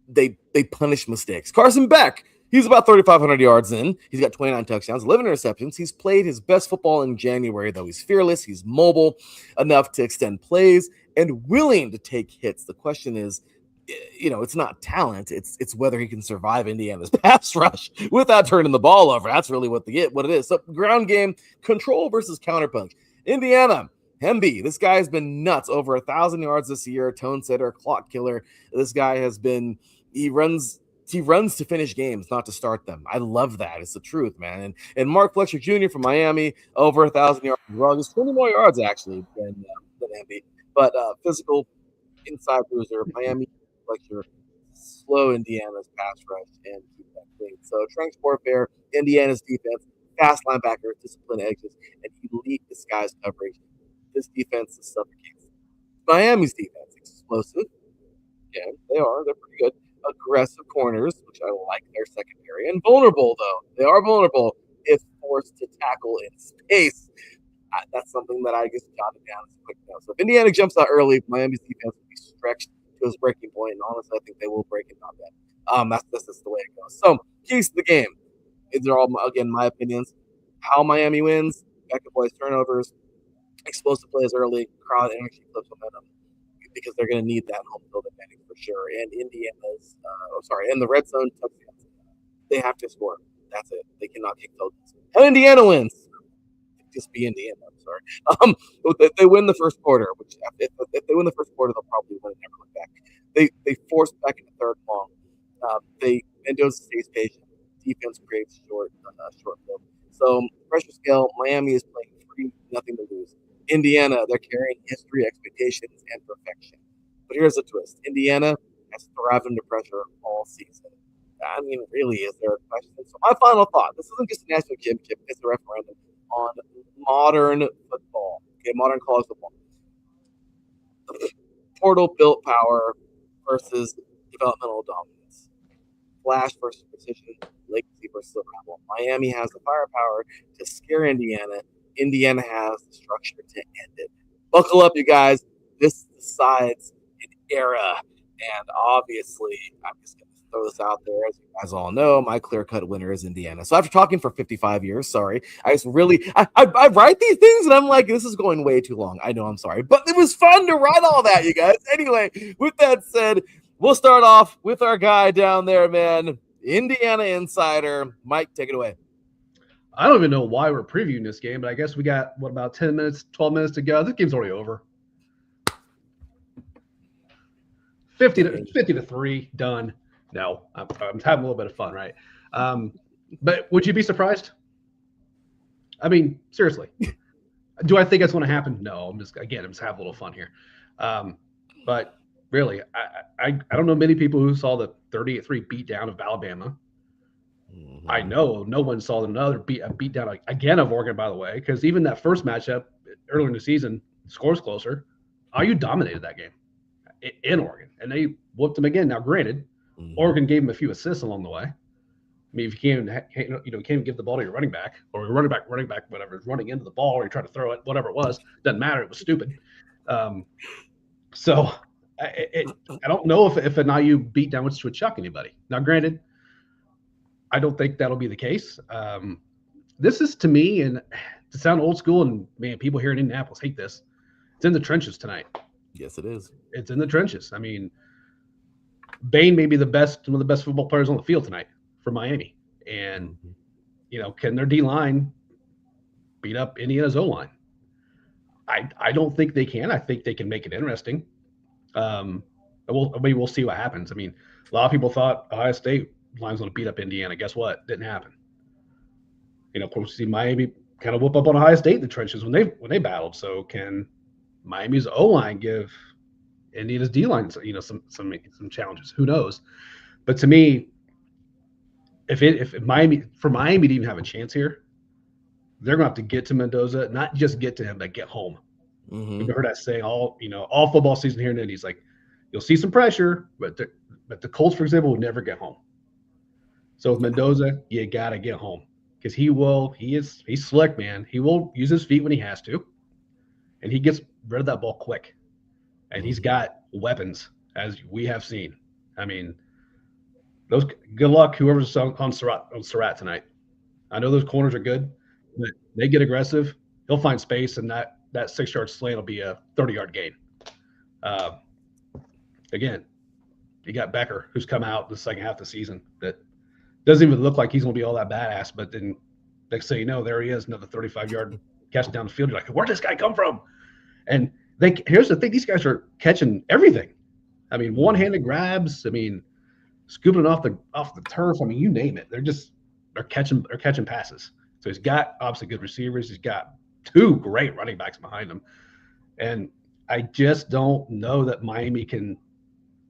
S2: they punish mistakes. Carson Beck, he's about 3,500 yards in. He's got 29 touchdowns, 11 interceptions. He's played his best football in January, though. He's fearless. He's mobile enough to extend plays and willing to take hits. The question is, it's not talent. It's whether he can survive Indiana's pass rush without turning the ball over. That's really what it is. So ground game, control versus counterpunch. Indiana, Hemby, this guy has been nuts. Over 1,000 yards this year. Tone setter, clock killer. This guy has been. He runs to finish games, not to start them. I love that. It's the truth, man. And Mark Fletcher Jr. from Miami, over 1,000 yards. Well, he's 20 more yards, actually, than Emby. But physical inside bruiser, Miami Fletcher, slow Indiana's pass rush and keep that clean. So Trank Warfare, Indiana's defense, fast linebacker, disciplined edges, and elite disguise coverage. This defense is suffocating. Miami's defense, explosive. Yeah, they are. They're pretty good. Aggressive corners, which I like their secondary, and vulnerable, though. They are vulnerable if forced to tackle in space. That's something that I just jotted down as a quick note. So if Indiana jumps out early, Miami's defense will be stretched to its breaking point, and honestly, I think they will break it on that. That's the way it goes. So keys to the game. These are all, again, my opinions. How Miami wins, effective plays, turnovers, explosive plays early, crowd energy, flips momentum, because they're going to need that home field advantage for sure. And Indiana's, in the red zone touchdowns, they have to score. That's it. They cannot kick tokens. How Indiana wins? Just be Indiana. I'm sorry. If they win the first quarter, which if they win the first quarter, they'll probably win and never look back. They force back into third long. Mendoza stays patient. Defense creates short field. So pressure scale, Miami is playing free, nothing to lose. Indiana, they're carrying history, expectations, and perfection. But here's the twist. Indiana has thrived under pressure all season. I mean, really, is there a question? So my final thought, this isn't just a national championship, it's a referendum on modern football, modern college football. Portal-built power versus developmental dominance. Flash versus precision, legacy versus survival. Miami has the firepower to scare Indiana. Indiana has the structure to end it. Buckle up, you guys. This decides an era. And obviously, I'm just going to throw this out there. As you guys all know, my clear-cut winner is Indiana. So after talking for 55 years, sorry, I write these things and I'm like, this is going way too long. I know, I'm sorry. But it was fun to write all that, you guys. Anyway, with that said, we'll start off with our guy down there, man. Indiana Insider. Mike, take it away.
S4: I don't even know why we're previewing this game, but I guess we got, about 10 minutes, 12 minutes to go. This game's already over. 50 to 3, done. No, I'm having a little bit of fun, right? But would you be surprised? I mean, seriously. Do I think that's going to happen? No, I'm just having a little fun here. But really, I don't know many people who saw the 38-3 beatdown of Alabama. Mm-hmm. I know no one saw another beatdown again of Oregon, by the way, because even that first matchup earlier in the season, scores closer. IU dominated that game in Oregon, and they whooped them again. Now, granted, Oregon gave them a few assists along the way, mean, if you can't even give the ball to your running back, or your running back, whatever, is running into the ball, or you're trying to throw it, whatever it was, doesn't matter. It was stupid. So I don't know if an IU beatdown would shock anybody. Now, granted, I don't think that'll be the case. This is, to me, and to sound old school, and man, people here in Indianapolis hate this. It's in the trenches tonight.
S2: Yes, it is.
S4: It's in the trenches. I mean, Bain may be one of the best football players on the field tonight for Miami. And, can their D-line beat up Indiana's O-line? I don't think they can. I think they can make it interesting. We'll see what happens. I mean, a lot of people thought Ohio State line's going to beat up Indiana. Guess what? Didn't happen. Of course, you see Miami kind of whoop up on Ohio State in the trenches when they battled. So can Miami's O-line give Indiana's D-line, some challenges? Who knows? But to me, if Miami to even have a chance here, they're going to have to get to Mendoza, not just get to him, but get home.
S2: Mm-hmm.
S4: We've heard that saying all football season here in Indy. Like, you'll see some pressure, but the Colts, for example, will never get home. So with Mendoza, you got to get home, because he's slick, man. He will use his feet when he has to, and he gets rid of that ball quick. And he's got weapons, as we have seen. I mean, good luck whoever's on Surratt tonight. I know those corners are good, but they get aggressive. He'll find space, and that 6-yard slant will be a 30-yard gain. Again, you got Becker, who's come out the second half of the season, that doesn't even look like he's going to be all that badass. But then next thing you know, there he is, another 35-yard catch down the field. You're like, where'd this guy come from? And here's the thing: these guys are catching everything. I mean, one-handed grabs. I mean, scooping it off the turf. I mean, you name it. They're catching passes. So he's got obviously good receivers. He's got 2 great running backs behind him, and I just don't know that Miami can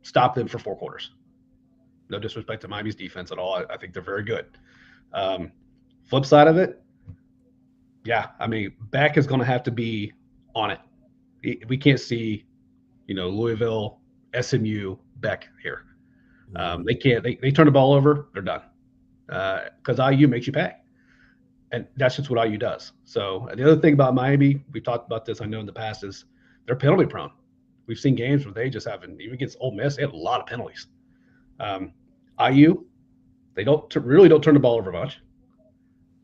S4: stop them for 4 quarters. No disrespect to Miami's defense at all. I think they're very good. Flip side of it, yeah, I mean, Beck is going to have to be on it. We can't see, Louisville, SMU, Beck here. They can't. They turn the ball over, they're done. Because IU makes you pay, and that's just what IU does. So the other thing about Miami, we talked about this, I know in the past, is they're penalty prone. We've seen games where they just haven't. Even against Ole Miss, they had a lot of penalties. IU, they really don't turn the ball over much.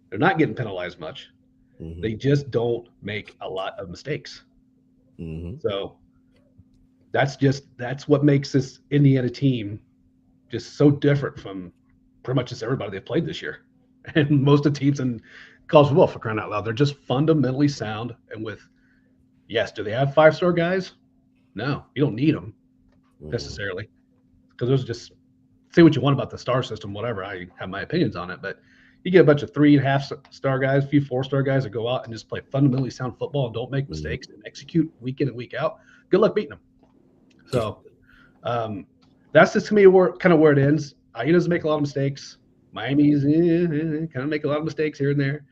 S4: They're not getting penalized much. Mm-hmm. They just don't make a lot of mistakes. Mm-hmm. So that's what makes this Indiana team just so different from pretty much just everybody they've played this year, and most of the teams in college football, for crying out loud. They're just fundamentally sound. And do they have 5-star guys? No, you don't need them necessarily, because those are just, say what you want about the star system, whatever. I have my opinions on it, but you get a bunch of 3.5-star guys, a few 4-star guys that go out and just play fundamentally sound football and don't make mistakes and execute week in and week out. Good luck beating them. So that's just, to me, where it ends. IU doesn't make a lot of mistakes. Miami's kind of make a lot of mistakes here and there.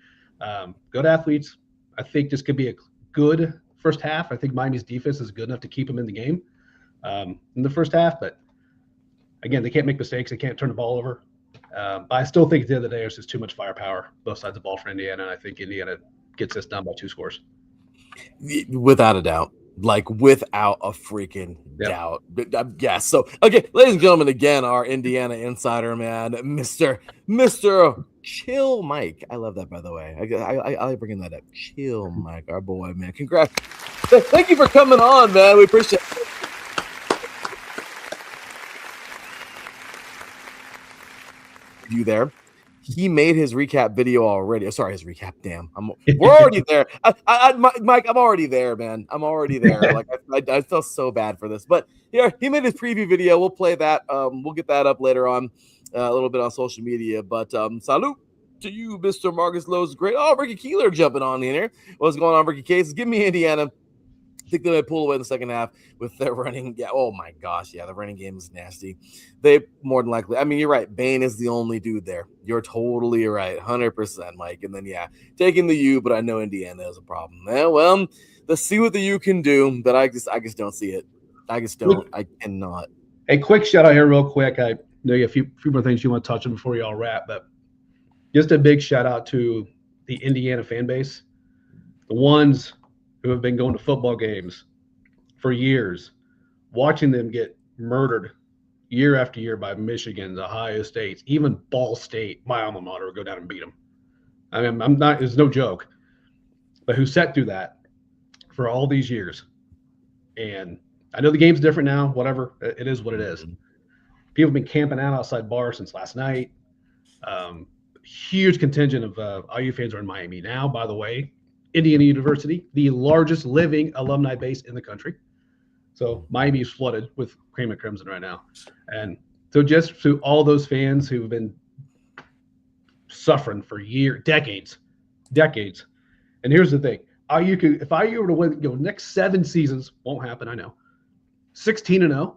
S4: Good athletes. I think this could be a good first half. I think Miami's defense is good enough to keep them in the game in the first half. But again, they can't make mistakes. They can't turn the ball over. But I still think at the end of the day, there's just too much firepower both sides of the ball for Indiana, and I think Indiana gets this done by 2 scores.
S2: Without a doubt. Like, without a freaking doubt. Yeah, so, okay, ladies and gentlemen, again, our Indiana insider, man, Mr. Chill Mike. I love that, by the way. I like bringing that up. Chill Mike, our boy, man. Congrats. Thank you for coming on, man. We appreciate it. You there? He made his recap video already. Oh, sorry, his recap. Damn, we're already there. Mike, I'm already there, man. I'm already there. Like, I feel so bad for this, but yeah, he made his preview video. We'll play that. We'll get that up later on, a little bit on social media. But salute to you, Mr. Marcus Lowe's great. Oh, Ricky Keeler jumping on in here. What's going on, Ricky Cases? Give me Indiana. I think they might pull away in the second half with their running. Yeah. Oh my gosh. Yeah. The running game is nasty. They more than likely. I mean, you're right. Bain is the only dude there. You're totally right. 100%, Mike. And then, yeah, taking the U, but I know Indiana is a problem. Yeah, well, let's see what the U can do, but I just don't see it. I just don't. I cannot.
S4: A quick shout out here real quick. I know you have a few more things you want to touch on before you all wrap, but just a big shout out to the Indiana fan base, the ones who have been going to football games for years, watching them get murdered year after year by Michigan, Ohio State, even Ball State, my alma mater, would go down and beat them. I mean, I'm not, it's no joke, but who sat through that for all these years. And I know the game's different now, whatever, it is what it is. People have been camping out outside bars since last night. Huge contingent of IU fans are in Miami now, by the way. Indiana University, the largest living alumni base in the country. So Miami is flooded with cream and crimson right now. And so just to all those fans who've been suffering for decades. And here's the thing. If IU were to win, next 7 seasons, won't happen, I know, 16-0,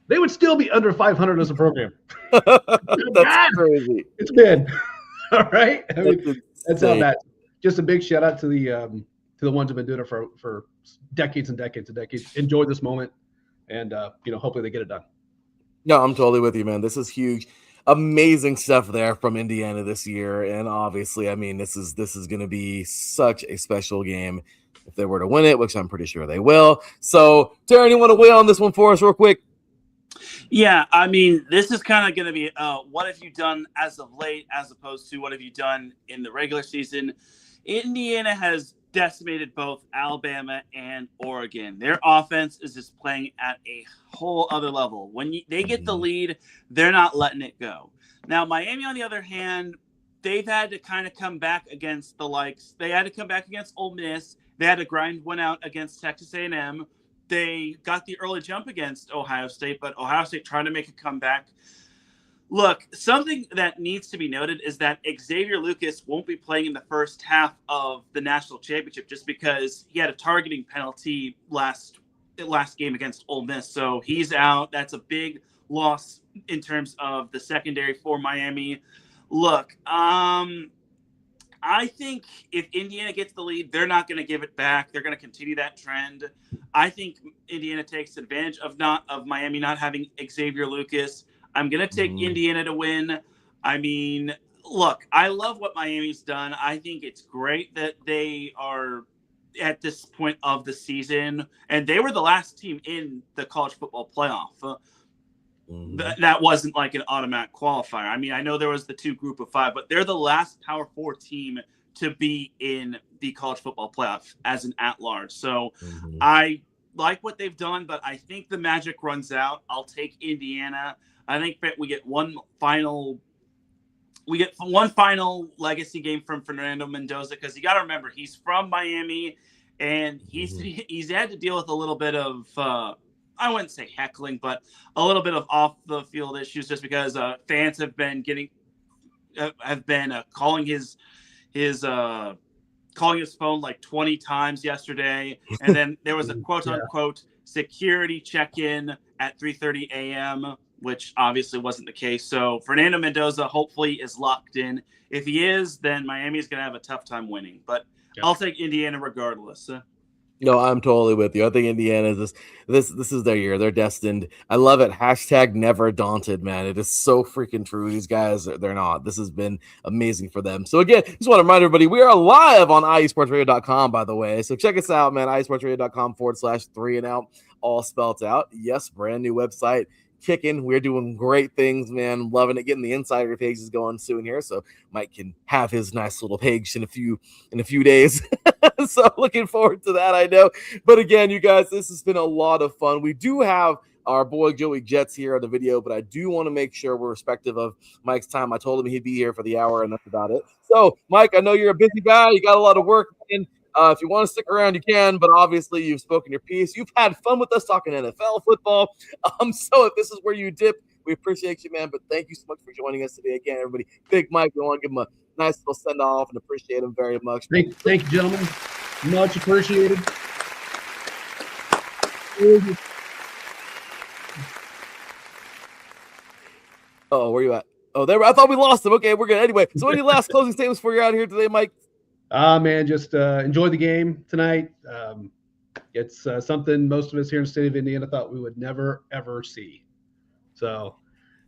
S4: they would still be under 500 as a program.
S2: That's crazy.
S4: It's bad. All right. I mean, that's how bad. Just a big shout out to the ones who've been doing it for decades and decades and decades. Enjoy this moment, and hopefully they get it done.
S2: No, I'm totally with you, man. This is huge. Amazing stuff there from Indiana this year, and obviously, I mean, this is going to be such a special game if they were to win it, which I'm pretty sure they will. So, Teran, you want to weigh on this one for us real quick?
S3: Yeah, I mean, this is kind of going to be what have you done as of late as opposed to what have you done in the regular season. Indiana has decimated both Alabama and Oregon. Their offense is just playing at a whole other level. When they get the lead, they're not letting it go. Now, Miami, on the other hand, they've had to kind of come back against the likes. They had to come back against Ole Miss. They had to grind one out against Texas A&M. They got the early jump against Ohio State, but Ohio State trying to make a comeback. Look, something that needs to be noted is that Xavier Lucas won't be playing in the first half of the national championship just because he had a targeting penalty last game against Ole Miss. So he's out. That's a big loss in terms of the secondary for Miami. Look, I think if Indiana gets the lead, they're not going to give it back. They're going to continue that trend. I think Indiana takes advantage of Miami not having Xavier Lucas. I'm going to take Indiana to win. I mean, look, I love what Miami's done. I think it's great that they are at this point of the season, and they were the last team in the college football playoff. That wasn't like an automatic qualifier. I mean, I know there was the 2 group of 5, but they're the last Power 4 team to be in the college football playoff as an at-large. So I like what they've done, but I think the magic runs out. I'll take Indiana. I think that we get one final legacy game from Fernando Mendoza, because you got to remember he's from Miami, and he's had to deal with a little bit of I wouldn't say heckling, but a little bit of off the field issues, just because fans have been calling his phone like 20 times yesterday, and then there was a quote unquote security check-in at 3:30 a.m., which obviously wasn't the case. So Fernando Mendoza hopefully is locked in. If he is, then Miami is going to have a tough time winning. But I'll take Indiana regardless.
S2: No, I'm totally with you. I think Indiana, this is their year. They're destined. I love it. # never daunted, man. It is so freaking true. These guys, they're not. This has been amazing for them. So again, just want to remind everybody, we are live on IUSportsRadio.com, by the way. So check us out, man. IUSportsRadio.com/3 and out, all spelled out. Yes, brand new website. Kicking. We're doing great things, man. Loving it. Getting the insider pages going soon here, so Mike can have his nice little page in a few days. So looking forward to that, I know. But again, you guys, this has been a lot of fun. We do have our boy Joey Jets here on the video, but I do want to make sure we're respective of Mike's time. I told him he'd be here for the hour, and that's about it. So, Mike, I know you're a busy guy. You got a lot of work in. If you want to stick around, you can, but obviously you've spoken your piece. You've had fun with us talking NFL football. So if this is where you dip, we appreciate you, man. But thank you so much for joining us today. Again, everybody, Big Mike, we want to give him a nice little send-off and appreciate him very much.
S4: Thank you, gentlemen. Much appreciated.
S2: Oh, where you at? Oh, there. I thought we lost him. Okay, we're good. Anyway, so any last closing statements before you're out here today, Mike?
S4: Man, just enjoy the game tonight. It's something most of us here in the state of Indiana thought we would never, ever see. So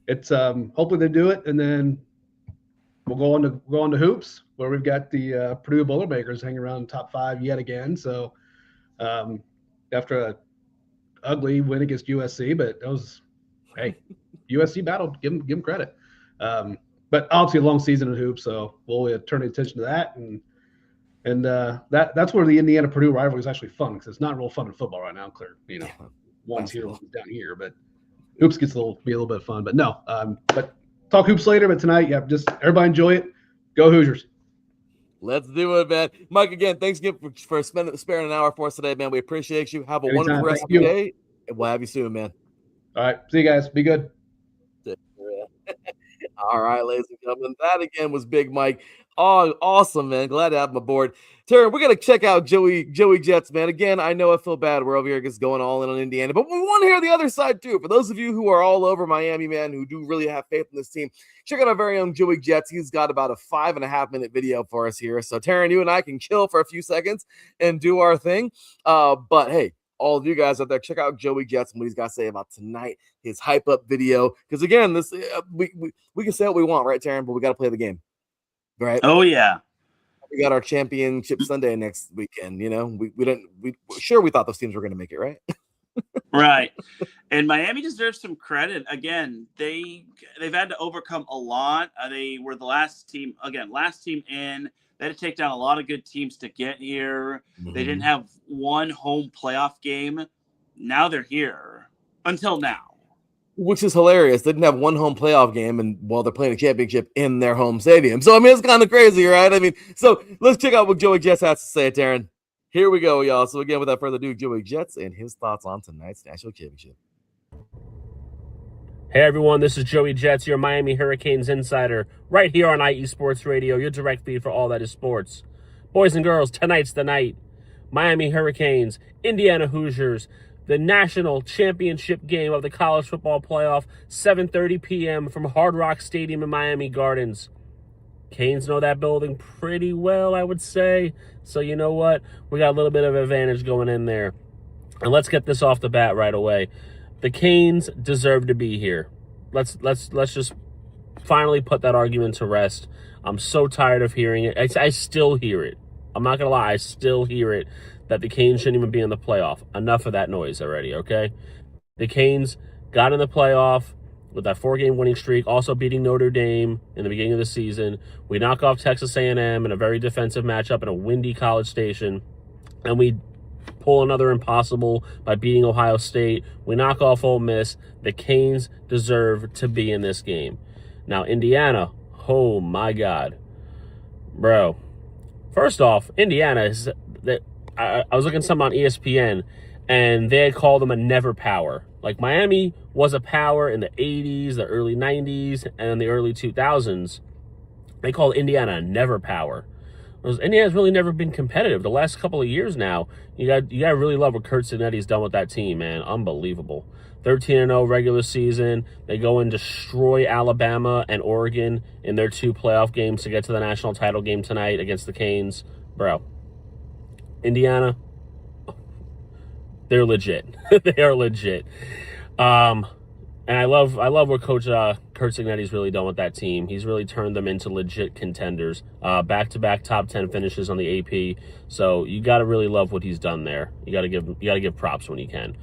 S4: it's hopefully they do it, and then we'll go on to hoops, where we've got the Purdue Boilermakers hanging around top 5 yet again. So after a ugly win against USC, but that was, hey, USC battled. Give them credit. But obviously a long season in hoops, so we'll turn attention to that, and that's where the Indiana Purdue rivalry is actually fun, because it's not real fun in football right now. Clear, one's here, one's down here, but hoops gets be a little bit of fun. But no, but talk hoops later. But tonight, yeah, just everybody enjoy it. Go Hoosiers.
S2: Let's do it, man. Mike, again, thanks again for sparing an hour for us today, man. We appreciate you. Have a wonderful rest of your day, and we'll have you soon, man.
S4: All right. See you guys. Be good.
S2: All right, ladies and gentlemen, that again was Big Mike. Oh, awesome, man. Glad to have him aboard. Teran, we're going to check out Joey Jets, man. Again, I know I feel bad. We're over here just going all in on Indiana, but we want to hear the other side, too. For those of you who are all over Miami, man, who do really have faith in this team, check out our very own Joey Jets. He's got about a 5.5-minute video for us here. So, Teran, you and I can chill for a few seconds and do our thing. But, hey, all of you guys out there, check out Joey Jets and what he's got to say about tonight, his hype up video. Because again, this we can say what we want, right, Teran? But we got to play the game, right?
S3: Oh yeah.
S2: We got our championship Sunday next weekend. We thought those teams were going to make it, right?
S3: Right. And Miami deserves some credit. Again, they've had to overcome a lot. They were the last team in. They had to take down a lot of good teams to get here. Mm-hmm. They didn't have one home playoff game. Now they're here. Until now.
S2: Which is hilarious. They didn't have one home playoff game, and while they're playing a championship in their home stadium. So, I mean, it's kind of crazy, right? I mean, so let's check out what Joey Jets has to say, Teran. Here we go, y'all. So, again, without further ado, Joey Jets and his thoughts on tonight's national championship.
S7: Hey everyone, this is Joey Jets, your Miami Hurricanes insider, right here on IE Sports Radio, your direct feed for all that is sports. Boys and girls, tonight's the night. Miami Hurricanes, Indiana Hoosiers, the national championship game of the college football playoff, 7:30 p.m. from Hard Rock Stadium in Miami Gardens. Canes know that building pretty well, I would say. So you know what? We got a little bit of advantage going in there. And let's get this off the bat right away. The Canes deserve to be here. Let's just finally put that argument to rest. I'm so tired of hearing it. I still hear it. I'm not going to lie. I still hear it that the Canes shouldn't even be in the playoff. Enough of that noise already, okay? The Canes got in the playoff with that 4-game winning streak, also beating Notre Dame in the beginning of the season. We knock off Texas A&M in a very defensive matchup in a windy College Station, and we pull another impossible by beating Ohio State. We knock off Ole Miss. The Canes deserve to be in this game. Now, Indiana, oh my God. Bro, first off, Indiana is that I was looking at something on ESPN, and they had called them a never power. Like, Miami was a power in the 80s, the early 90s, and the early 2000s. They called Indiana a never power. Indiana's really never been competitive. The last couple of years now, you got to really love what Kurt Cignetti's done with that team, man. Unbelievable. 13-0 regular season. They go and destroy Alabama and Oregon in their 2 playoff games to get to the national title game tonight against the Canes. Bro, Indiana, they're legit. They are legit. And I love what Coach Kurt Cignetti's really done with that team. He's really turned them into legit contenders. Back-to-back top 10 finishes on the AP. So you got to really love what he's done there. You got to give props when you can.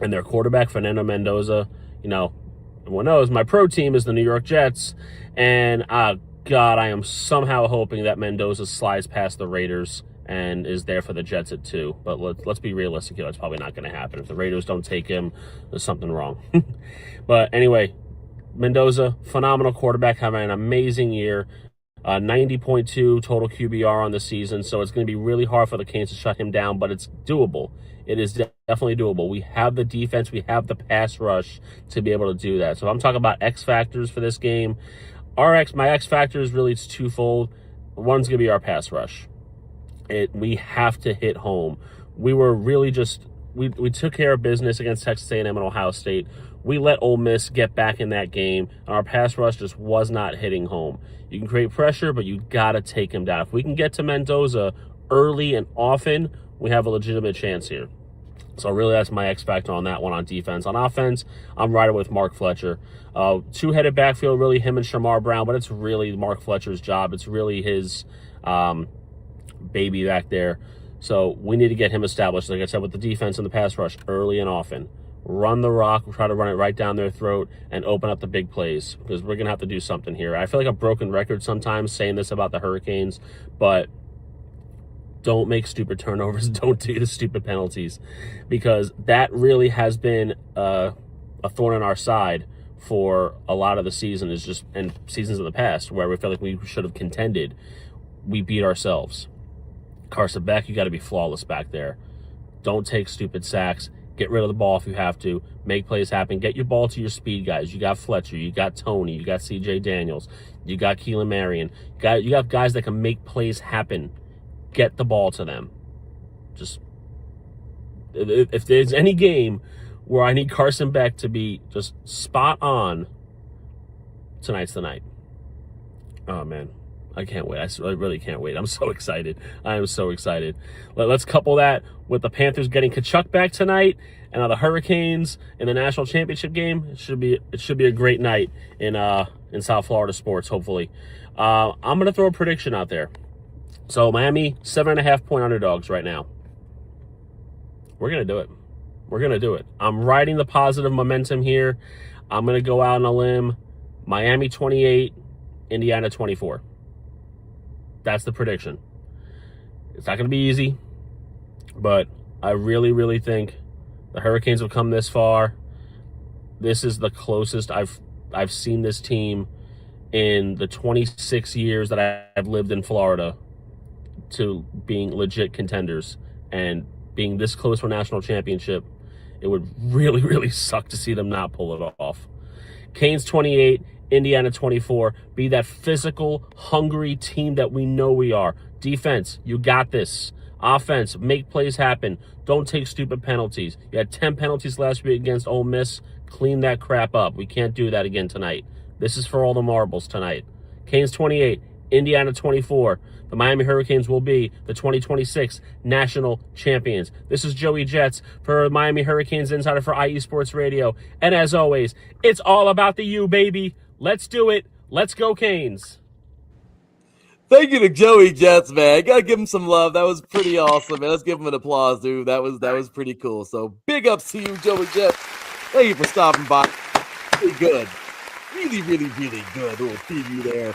S7: And their quarterback Fernando Mendoza, everyone knows my pro team is the New York Jets, and God, I am somehow hoping that Mendoza slides past the Raiders and is there for the Jets at 2. But let's be realistic here. That's probably not going to happen. If the Raiders don't take him, there's something wrong. But anyway, Mendoza, phenomenal quarterback, having an amazing year. 90.2 total QBR on the season, so it's going to be really hard for the Canes to shut him down, but it's doable. It is definitely doable. We have the defense, we have the pass rush to be able to do that. So if I'm talking about X factors for this game, my X factor is really twofold. One's going to be our pass rush. We have to hit home. We were really we took care of business against Texas A&M and Ohio State. We let Ole Miss get back in that game, and our pass rush just was not hitting home. You can create pressure, but you got to take him down. If we can get to Mendoza early and often, we have a legitimate chance here. So really that's my X factor on that one on defense. On offense, I'm riding with Mark Fletcher. Two-headed backfield, really him and Shamar Brown, but it's really Mark Fletcher's job. It's really his baby back there. So we need to get him established, like I said, with the defense and the pass rush early and often. Run the rock, try to run it right down their throat, and open up the big plays, because we're going to have to do something here. I feel like a broken record sometimes saying this about the Hurricanes, but don't make stupid turnovers. Don't do the stupid penalties, because that really has been a thorn in our side for a lot of the season, is just, and seasons in the past where we feel like we should have contended. We beat ourselves. Carson Beck, you got to be flawless back there. Don't take stupid sacks. Get rid of the ball if you have to. Make plays happen. Get your ball to your speed guys. You got Fletcher. You got Tony. You got C.J. Daniels. You got Keelan Marion. You got guys that can make plays happen. Get the ball to them. Just, if there's any game where I need Carson Beck to be just spot on, tonight's the night. Oh, man. I can't wait. I really can't wait. I'm so excited. I am so excited. Let's couple that with the Panthers getting Kachuk back tonight, and the Hurricanes in the national championship game. It should be a great night in South Florida sports. Hopefully, I'm gonna throw a prediction out there. So Miami 7.5-point underdogs right now. We're gonna do it. We're gonna do it. I'm riding the positive momentum here. I'm gonna go out on a limb. Miami 28, Indiana 24. That's the prediction. It's not going to be easy, but I really, really think the Hurricanes have come this far. This is the closest I've seen this team in the 26 years that I've lived in Florida to being legit contenders, and being this close for a national championship. It would really, really suck to see them not pull it off. Canes 28, Indiana 24. Be that physical, hungry team that we know we are. Defense, you got this. Offense, make plays happen. Don't take stupid penalties. You had 10 penalties last week against Ole Miss. Clean that crap up. We can't do that again tonight. This is for all the marbles tonight. Canes 28, Indiana 24. The Miami Hurricanes will be the 2026 national champions. This is Joey Jets for Miami Hurricanes Insider for IE Sports Radio. And as always, it's all about the U, baby. Let's do it. Let's go, Canes.
S2: Thank you to Joey Jets, man. Gotta give him some love. That was pretty awesome, man. Let's give him an applause, dude. That was pretty cool. So big ups to you, Joey Jets. Thank you for stopping by. Really good. Really, really, really good. Little preview there.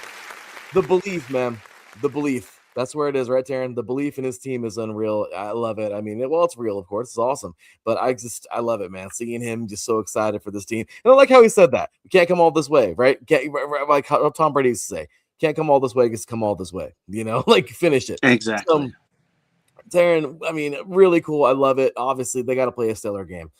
S2: The belief, man. The belief. That's where it is, right, Teran? The belief in his team is unreal. I love it. I mean, it's real, of course. It's awesome. But I love it, man. Seeing him just so excited for this team. And I like how he said that. We can't come all this way, right? Like how Tom Brady used to say, can't come all this way, just come all this way. Like finish it.
S3: Exactly.
S2: Teran, I mean, really cool. I love it. Obviously, they got to play a stellar game.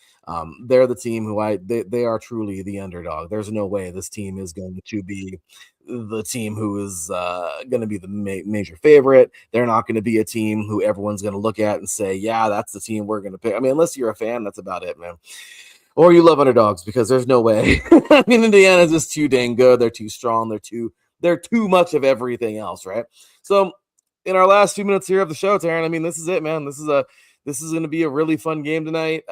S2: They're the team who they are truly the underdog. There's no way this team is going to be the team who is going to be the major favorite. They're not going to be a team who everyone's going to look at and say, yeah, that's the team we're going to pick. I mean, unless you're a fan, that's about it, man. Or you love underdogs, because there's no way. I mean, Indiana's just too dang good. They're too strong. They're too much of everything else, right? So in our last few minutes here of the show, Teran, I mean, this is it, man. This is going to be a really fun game tonight.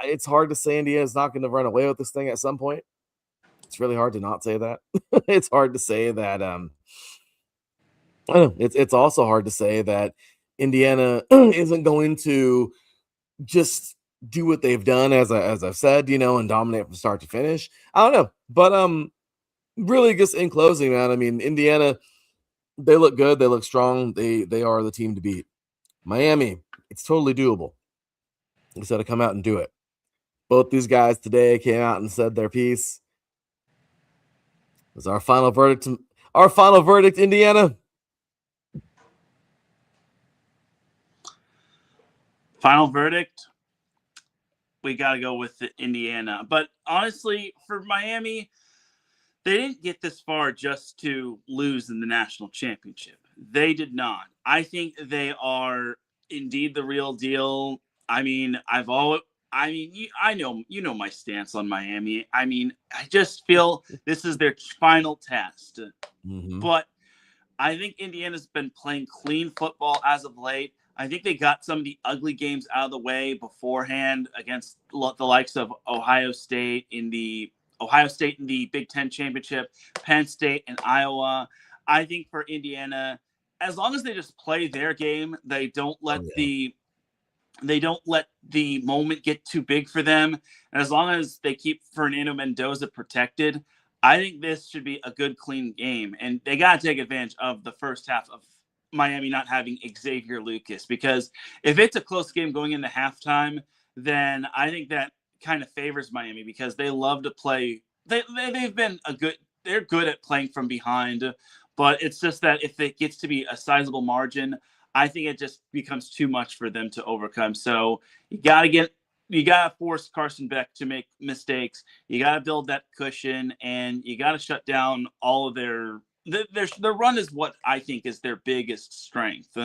S2: It's hard to say Indiana's not going to run away with this thing at some point. It's really hard to not say that. It's hard to say that. I don't know. It's also hard to say that Indiana isn't going to just do what they've done, as I've said, and dominate from start to finish. I don't know, but really, just in closing, man. I mean, Indiana, they look good. They look strong. They are the team to beat. Miami, it's totally doable. You just got to come out and do it. Both these guys today came out and said their piece. Is our final verdict? Our final verdict, Indiana.
S3: Final verdict. We got to go with the Indiana. But honestly, for Miami, they didn't get this far just to lose in the national championship. They did not. I think they are indeed the real deal. I mean, I know my stance on Miami. I mean, I just feel this is their final test. Mm-hmm. But I think Indiana's been playing clean football as of late. I think they got some of the ugly games out of the way beforehand against the likes of Ohio State in the Big Ten Championship, Penn State and Iowa. I think for Indiana, as long as they just play their game, they don't let the moment get too big for them. And as long as they keep Fernando Mendoza protected, I think this should be a good, clean game. And they got to take advantage of the first half of Miami not having Xavier Lucas, because if it's a close game going into halftime, then I think that kind of favors Miami, because they love to play. They've been they're good at playing from behind, but it's just that if it gets to be a sizable margin, I think it just becomes too much for them to overcome. So you gotta force Carson Beck to make mistakes. You gotta build that cushion, and you gotta shut down all of their run is what I think is their biggest strength.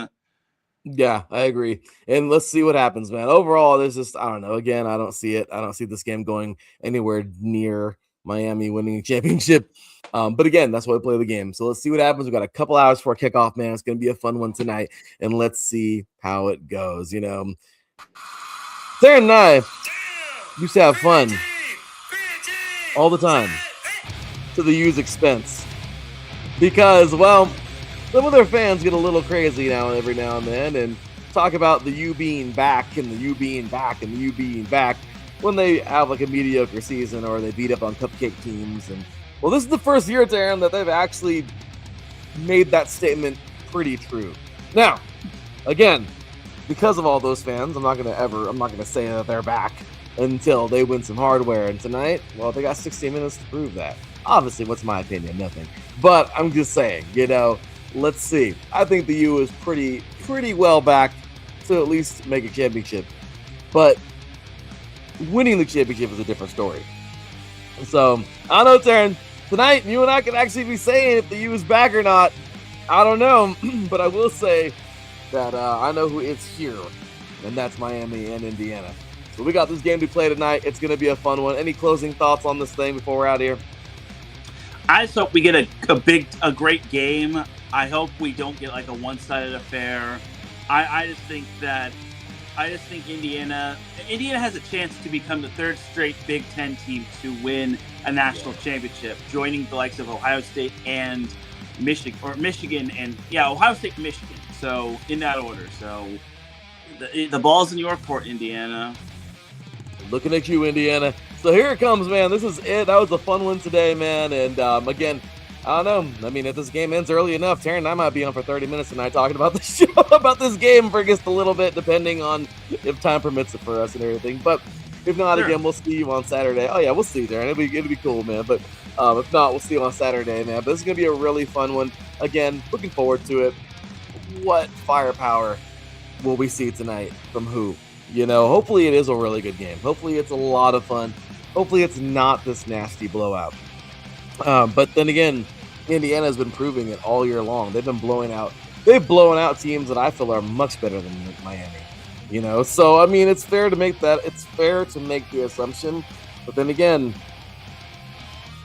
S2: Yeah, I agree. And let's see what happens, man. Overall, there's just, I don't know. Again, I don't see it. I don't see this game going anywhere near Miami winning a championship. But again, that's why we play the game. So let's see what happens. We've got a couple hours for kickoff, man. It's going to be a fun one tonight. And let's see how it goes. You know, Teran and I used to have fun all the time to the U's expense. Because, well, some of their fans get a little crazy every now and then and talk about the U being back and the U being back and the U being back when they have like a mediocre season or they beat up on cupcake teams. And well, this is the first year, Teran, that they've actually made that statement pretty true. Now, again, because of all those fans, I'm not gonna say that they're back until they win some hardware. And tonight, well, they got 16 minutes to prove that. Obviously, what's my opinion? Nothing. But I'm just saying, let's see. I think the U is pretty well back to at least make a championship. But winning the championship is a different story. So, I don't know, Teran. Tonight, you and I can actually be saying if the U is back or not. I don't know. But I will say that I know who is here. And that's Miami and Indiana. So we got this game to play tonight. It's going to be a fun one. Any closing thoughts on this thing before we're out of here?
S3: I just hope we get a great game. I hope we don't get like a one-sided affair. I just think Indiana has a chance to become the third straight Big Ten team to win a national championship, joining the likes of Ohio State and Michigan and Ohio State and Michigan. So in that order. So the ball's in your court, Indiana.
S2: Looking at you, Indiana. So here it comes, man. This is it. That was a fun one today, man. And again, I don't know. I mean, if this game ends early enough, Teran and I might be on for 30 minutes tonight talking about the show, about this game for just a little bit, depending on if time permits it for us and everything. But if not, Again, we'll see you on Saturday. Oh, yeah, we'll see you, Teran. It'll be cool, man. But if not, we'll see you on Saturday, man. But this is going to be a really fun one. Again, looking forward to it. What firepower will we see tonight from who? Hopefully it is a really good game. Hopefully it's a lot of fun. Hopefully it's not this nasty blowout. But then again, Indiana's been proving it all year long. They've blown out teams that I feel are much better than Miami. So I mean, it's fair to make the assumption. But then again,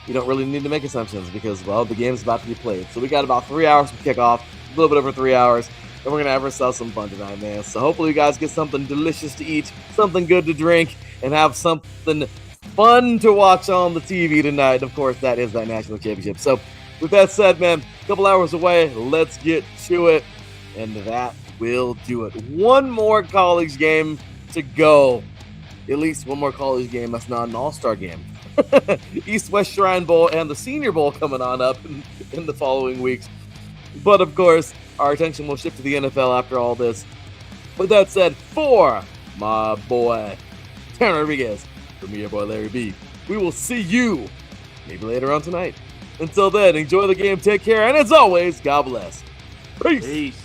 S2: you don't really need to make assumptions because, well, the game's about to be played. So we got about 3 hours to kick off, a little bit over 3 hours. And we're going to have ourselves some fun tonight, man. So hopefully you guys get something delicious to eat, something good to drink, and have something fun to watch on the TV tonight. Of course, that is that national championship. So with that said, man, a couple hours away, let's get to it. And that will do it. One more college game to go. At least one more college game that's not an all-star game. East-West Shrine Bowl and the Senior Bowl coming on up in the following weeks. But of course, our attention will shift to the NFL after all this. With that said, for my boy, Teran Rodriguez, from your boy Larry B, we will see you maybe later on tonight. Until then, enjoy the game, take care, and as always, God bless. Peace.